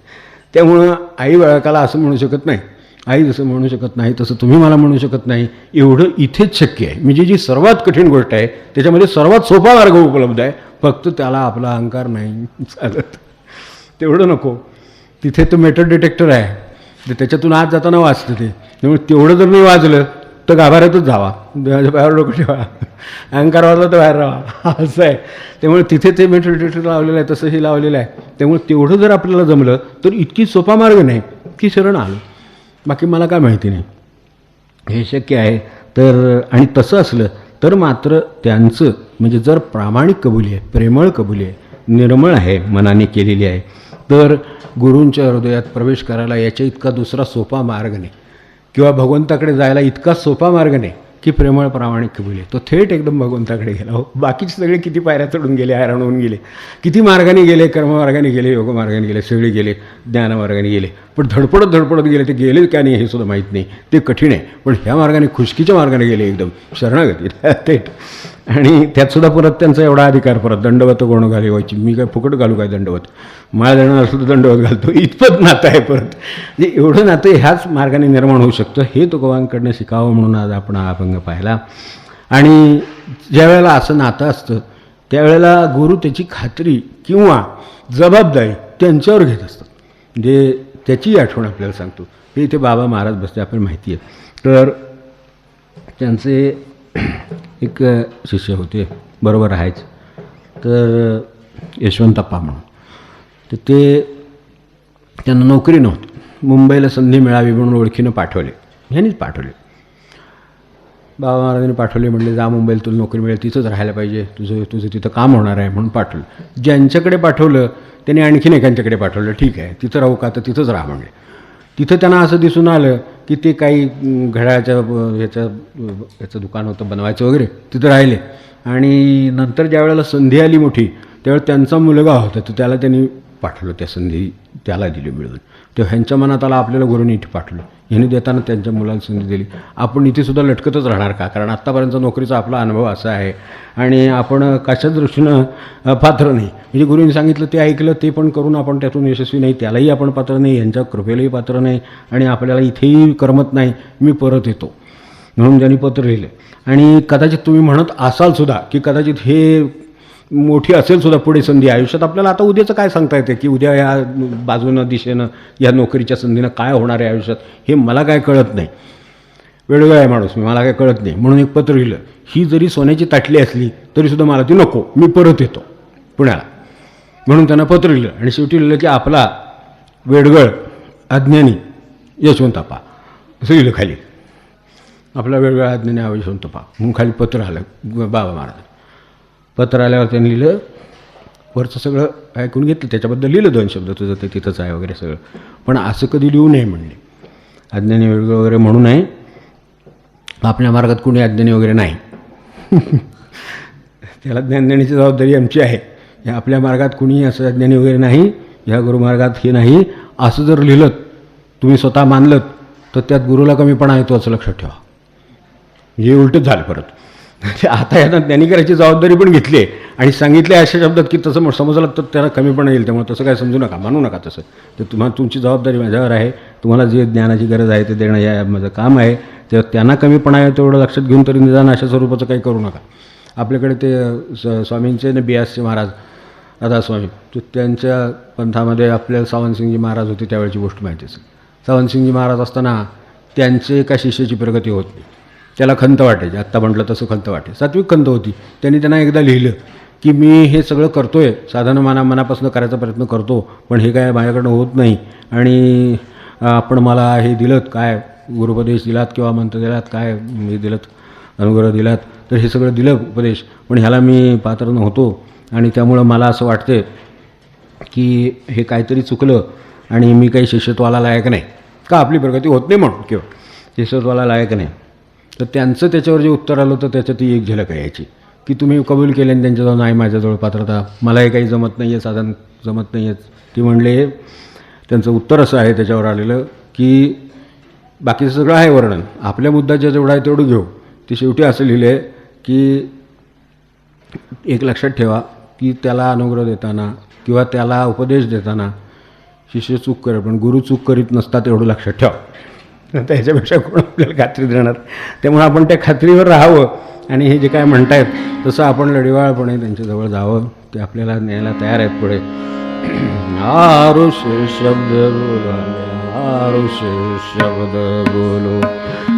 त्यामुळं आई बाळकाला असं म्हणू शकत नाही. आई जसं म्हणू शकत नाही तसं तुम्ही मला म्हणू शकत नाही. एवढं इथेच शक्य आहे. म्हणजे जी सर्वात कठीण गोष्ट आहे त्याच्यामध्ये सर्वात सोपा मार्ग उपलब्ध आहे. फक्त त्याला आपला अहंकार नाही चालत. तेवढं नको. तिथे तो मेटल डिटेक्टर आहे. तर त्याच्यातून आत जाताना वाचतं ते. त्यामुळे तेवढं जर नाही वाजलं तर गाभाऱ्यातच जावा. देवाच्या बाहेर डोकं ठेवा. अहंकार वाजला तर बाहेर राहा असं आहे. त्यामुळे तिथे ते मेटल डिटेक्टर लावलेलं आहे. तसंही लावलेलं आहे. त्यामुळे तेवढं जर आपल्याला जमलं तर इतकी सोपा मार्ग नाही की शरण आलं. बाकी मला काय माहिती नाही. हे शक्य आहे. तर आणि तसं असलं तर मात्र त्यांचं म्हणजे जर प्रामाणिक कबुली आहे प्रेमळ कबुली आहे निर्मळ आहे मनाने केलेली आहे तर गुरूंच्या हृदयात प्रवेश करायला याच्या इतका दुसरा सोपा मार्ग नाही किंवा भगवंताकडे जायला इतका सोपा मार्ग नाही की प्रेमळ प्रामाणिक कबुली. तो थेट एकदम भगवंताकडे गेला. हो बाकीचे सगळे किती पायऱ्या चढून गेले हैराण होऊन गेले. किती मार्गाने गेले. कर्ममार्गाने गेले. योगमार्गाने गेले. सगळे गेले. ज्ञानमार्गाने गेले. पण धडपडत गेले. ते गेले का नाही हे सुद्धा माहीत नाही. ते कठीण आहे. पण ह्या मार्गाने खुशकीच्या मार्गाने गेले एकदम शरणागती थेट. आणि त्यातसुद्धा परत त्यांचा एवढा अधिकार परत दंडवत कोण घालवायची. मी काय फुकट घालू काय दंडवत. मला देणार असलं तर दंडवत घालतो. इतपत नातं आहे परत. म्हणजे एवढं नातं ह्याच मार्गाने निर्माण होऊ शकतं. हे तुकोबांकडनं शिकावं म्हणून आज आपण हा अभंग पाहिला. आणि ज्या वेळेला असं नातं असतं त्यावेळेला गुरु त्याची खात्री किंवा जबाबदारी त्यांच्यावर घेत असतात. म्हणजे त्याची आठवण आपल्याला सांगतो. हे इथे बाबा महाराज बसते, आपल्याला माहिती आहे. तर त्यांचे एक शिष्य होते, बरोबर आहेच, तर यशवंतप्पा म्हणून. तर ते त्यांना नोकरी नव्हती. मुंबईला संधी मिळावी म्हणून ओळखीनं पाठवले, ह्यांनीच पाठवले. बाबा महाराजांनी पाठवले, म्हणले जा मुंबईला तुला नोकरी मिळेल, तिथंच राहायला पाहिजे, तुझं तिथं काम होणार आहे म्हणून पाठवलं. ज्यांच्याकडे पाठवलं त्यांनी आणखीन एकांच्याकडे पाठवलं. ठीक आहे, तिथं राहू का, तर तिथंच राहा म्हणले. तिथं त्यांना असं दिसून आलं की ते काही घड्याळाच्या ह्याचं दुकान होतं बनवायचं वगैरे, तिथं राहिले. आणि नंतर ज्या वेळेला संधी आली मोठी, त्यावेळेस त्यांचा मुलगा होता, तर त्याला त्यांनी पाठवलं, त्या संधी त्याला दिली मिळून. तेव्हा ह्यांच्या मनात आला आपल्याला गुरुनी इथे पाठवलं, ह्यांनी देताना त्यांच्या मुलाला संधी दिली, आपण इथेसुद्धा लटकतच राहणार का? कारण आत्तापर्यंत नोकरीचा आपला अनुभव असा आहे आणि आपण कशाच दृष्टीनं पात्र नाही. म्हणजे गुरुंनी सांगितलं ते ऐकलं, ते पण करून आपण त्यातून यशस्वी नाही, त्यालाही आपण पात्र नाही, यांच्या कृपेलाही पात्र नाही आणि आपल्याला इथेही करमत नाही, मी परत येतो म्हणून त्यांनी पत्र लिहिलं. आणि कदाचित तुम्ही म्हणत असाल सुद्धा की कदाचित हे मोठी असेल सुद्धा पुढे संधी आयुष्यात. आपल्याला आता उद्याचं काय सांगता येते की उद्या या बाजूनं दिशेनं या नोकरीच्या संधीनं काय होणार आहे आयुष्यात, हे मला काय कळत नाही. वेळोवेळ आहे माणूस, मला काय कळत नाही. म्हणून एक पत्र लिहिलं. ही जरी सोन्याची ताटली असली तरीसुद्धा मला ती नको, मी परत येतो पुण्याला म्हणून त्यांना पत्र लिहिलं. आणि शेवटी लिहिलं की आपला वेडगळ अज्ञानी यशवंतप्पा असं लिहिलं खाली. आपला वेडगळ अज्ञानी यशवंतप्पा म्हणून खाली पत्र आलं बाबा महाराज. पत्र आल्यावर त्यांनी लिहिलं, वरचं सगळं ऐकून घेतलं, त्याच्याबद्दल लिहिलं 2 शब्द, तुझं ते तिथंच आहे वगैरे सगळं. पण असं कधी लिहू नये म्हणले, अज्ञानी वेगळं वगैरे म्हणू नये, आपल्या मार्गात कोणी अज्ञानी वगैरे नाही. त्याला ज्ञान देण्याची जबाबदारी आमची आहे. आपल्या मार्गात कुणी असं अज्ञानी वगैरे नाही, ह्या गुरुमार्गात हे नाही, असं जर लिहिलं तुम्ही स्वतः मानलं तर त्यात गुरुला कमीपणा येतो असं लक्षात ठेवा. हे उलटच झालं परत. आता यांना ज्ञानी करायची जबाबदारी पण घेतली आणि सांगितले अशा शब्दात की तसं समजलं तर त्याला कमीपणा येईल, त्यामुळे तसं काय समजू नका, मानू नका तसं. तर तुमची जबाबदारी माझ्यावर आहे, तुम्हाला जे ज्ञानाची गरज आहे ते देणं या माझं काम आहे. तेव्हा त्यांना कमीपणा आहे तेवढं लक्षात घेऊन तरी निदान अशा स्वरूपाचं काही करू नका. आपल्याकडे ते स्वामींचे ना बियासचे महाराज राधास्वामी, तर त्यांच्या पंथामध्ये आपल्याला सावंतसिंगजी महाराज होते त्यावेळेची गोष्ट माहिती असेल. सावंतसिंगजी महाराज असताना त्यांचे एका शिष्याची प्रगती होत नाही, त्याला खंत वाटायची. आत्ता म्हटलं तसं खंत वाटे, सात्विक खंत होती. त्यांनी त्यांना एकदा लिहिलं की मी हे सगळं करतो आहे, साधनं मनापासून करायचा प्रयत्न करतो, पण हे काय माझ्याकडनं होत नाही. आणि आपण मला हे दिलं काय गुरुपदेश दिलात किंवा मंत्र दिलात, काय हे दिलं अनुग्रह दिलात, तर हे सगळं दिलं उपदेश, पण ह्याला मी पात्र नव्हतो आणि त्यामुळं मला असं वाटते की हे काहीतरी चुकलं आणि मी काही शिष्यत्वाला लायक नाही का, आपली प्रगती होत नाही म्हणून किंवा शिष्यत्वाला लायक नाही. तर त्यांचं त्याच्यावर जे उत्तर आलं होतं त्याच्यात ती एक झलक आहे याची की तुम्ही कबूल केले आणि त्यांच्याजवळ नाही माझ्याजवळ पात्रता, मला हे काही जमत नाही आहे, साधन जमत नाही आहे. ती म्हणले, त्यांचं उत्तर असं आहे त्याच्यावर आलेलं की बाकीचं सगळं आहे वर्णन, आपल्या मुद्द्याच्या जेवढं आहे तेवढं घेऊ. ते शेवटी असं लिहिलं आहे की एक लक्षात ठेवा की त्याला अनुग्रह देताना किंवा त्याला उपदेश देताना शिष्य चूक करेल, पण गुरु चूक करीत नसतात एवढं लक्षात ठेवा. त्याच्यापेक्षा कोण आपल्याला खात्री देणार, त्यामुळे आपण त्या खात्रीवर राहावं आणि हे जे काय म्हणतायत तसं आपण लढिवाळपणे त्यांच्याजवळ जावं. ते आपल्याला न्यायला तयार आहेत पुढे. आरुष शब्द बोलावे, आरुष शब्द बोलो,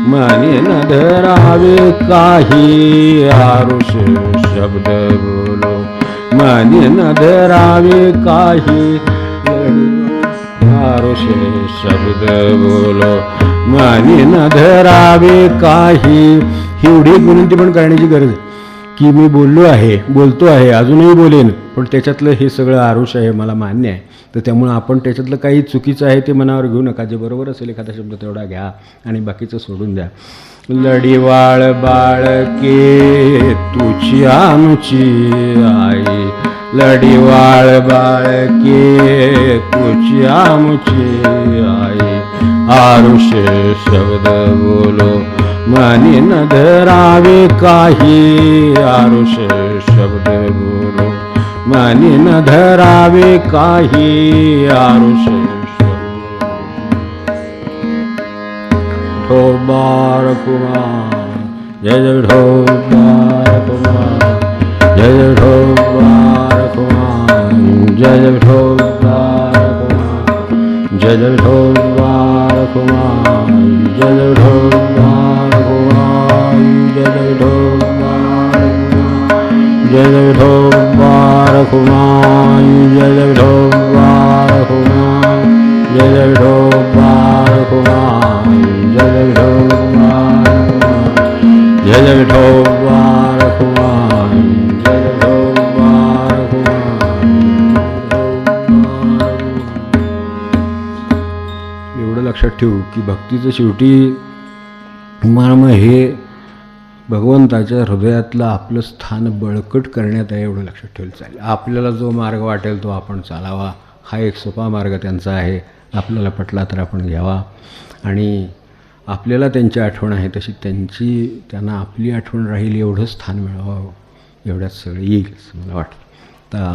मनी न धरावे काही, आरुष शब्द बोलो, मनी न धरावे काही, आरुष शब्द बोलो, मनी न धरावे काही. एवढी विनंती पण करण्याची गरज आहे की मी बोलतो आहे, अजूनही बोलेन, पण त्याच्यातलं हे सगळं आरुष आहे, मला मान्य आहे. तर त्यामुळं आपण त्याच्यातलं काही चुकीचं आहे ते मनावर घेऊ नका. जे बरोबर असेल एखादा शब्द तेवढा घ्या आणि बाकीचं सोडून द्या. लढिवाळ बाळके तुझी आमची आई, लढिवाळ बाळके तुझी आमची आई, आरुष शब्द बोलो, मनी न धरावे काही, आरुष शब्द बोलो, मनी न धरावे काही, आरुष शब्द. ढोबार कुमार जय जय, ढोबार कुमार जय जय, ढोबार कुमार जय जय विठोबा जय जय विठोबा जय जय विठोबा जय जय विठोबा जय जय विठोबा जय जय विठोबा जय जय विठोबा जय जय विठोबा जय जय विठोबा एवढं लक्षात ठेवू की भक्तीचं शेवटी मर्म हे भगवंताच्या हृदयातलं आपलं स्थान बळकट करण्यात आहे, एवढं लक्षात ठेवलं चालेल. आपल्याला जो मार्ग वाटेल तो आपण चालावा, हा एक सोपा मार्ग त्यांचा आहे. आपल्याला पटला तर आपण घ्यावा आणि आपल्याला त्यांची आठवण आहे तशी त्यांना आपली आठवण राहील एवढं स्थान मिळावं, एवढ्यात सगळं येईल असं मला वाटतं. तर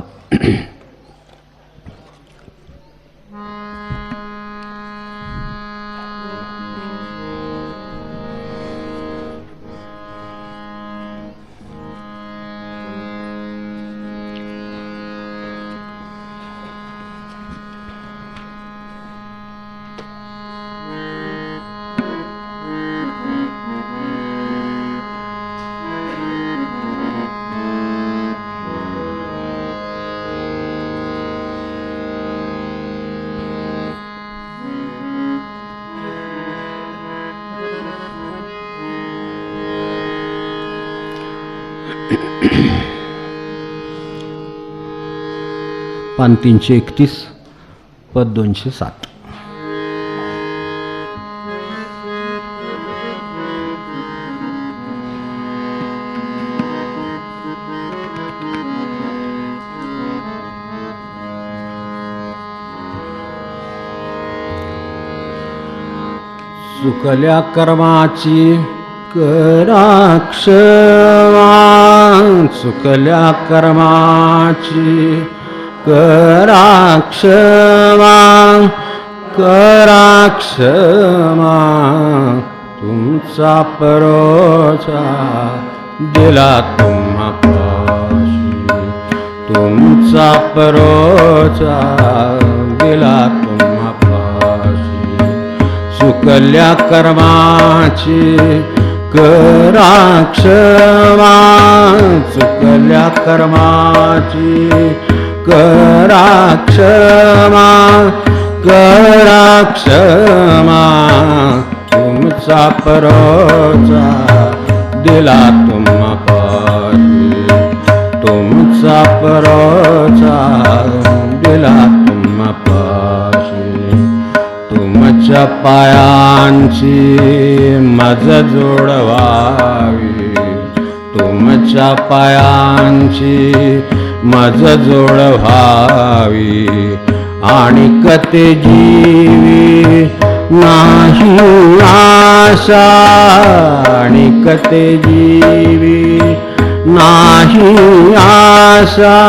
पान 331 पद 207. सुकल्या कर्माची कराक्षमा, सुकल्या कर्माची कराक्षमा, कराक्षमा, तुमचा परोचा दिला तुम्हा पाशी, तुमचा परोचा दिला तुम्हा पाशी. सुकल्या कर्माची कराक्षमा, सुकल्या कर्माची कराक्षमा, कराक्षमा, तुमचा परोचा दिला तुम्हा पाशी, तुमचा परोचा दिला तुम्हा पाशी. तुमच्या पायांची मज जोडवावी, तुमच्या पायांची मज जोडवावी आणि कते जीवी नाही आशा, आणि कते जीवी नाही आशा,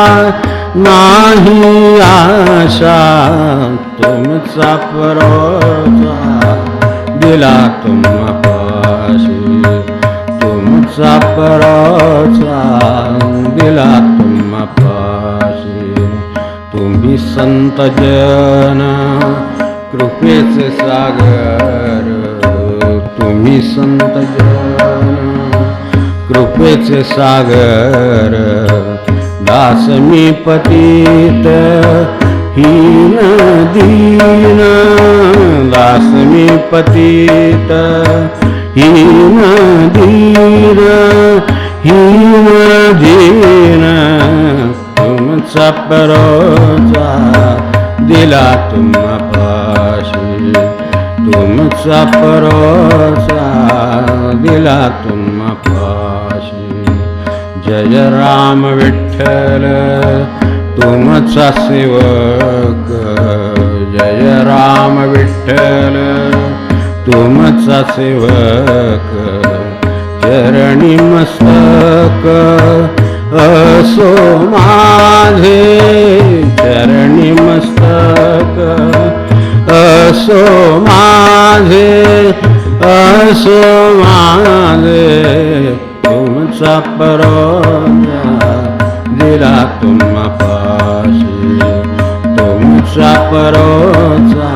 नाही आशा, तुमचा परोचा दिला तुम्हा पाशी, तुमचा परोचा दिला तुम्हा पाशी. तुम्ही संत जन कृपेचे सागर, तुम्ही संत जन कृपेचे सागर. दास मी पतित हीन दीन, दास मी पतित हीन दीन, हीन दीन, तुमचा परोचा दिला तुम्हा पाशी, तुमचा परोचा दिला तुम्हा पाशी. जय राम विठ्ठल तुमचा सेवक, जय राम विठ्ठल तुमचा सेवक. चरणी मस्तक असो माझे, चरणी मस्तक असो माझे, असो माझे. तुमचा परोचा दिला तुम्हा पाशी, तुमचा परोचा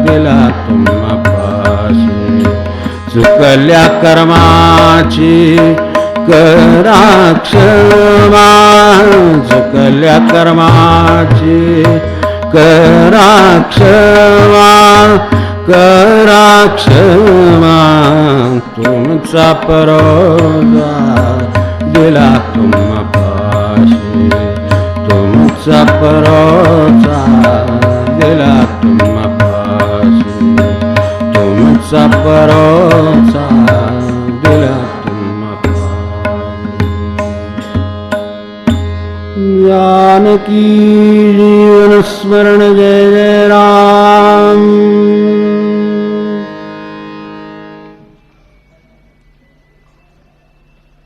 दिला तुम्हा पाशी. चुकल्या कर्माची करा क्षमा, चुकल्या कर्माची करा क्षमा, करा क्षमा. तुमचा परोजा दिला तुम्हा पाशी, तुमचा परोजा दिला तुम्हा पाशी, तुमचा परोजा दिला तुम्हा पाशी. जानकी जीवन स्मरण जय जय राम.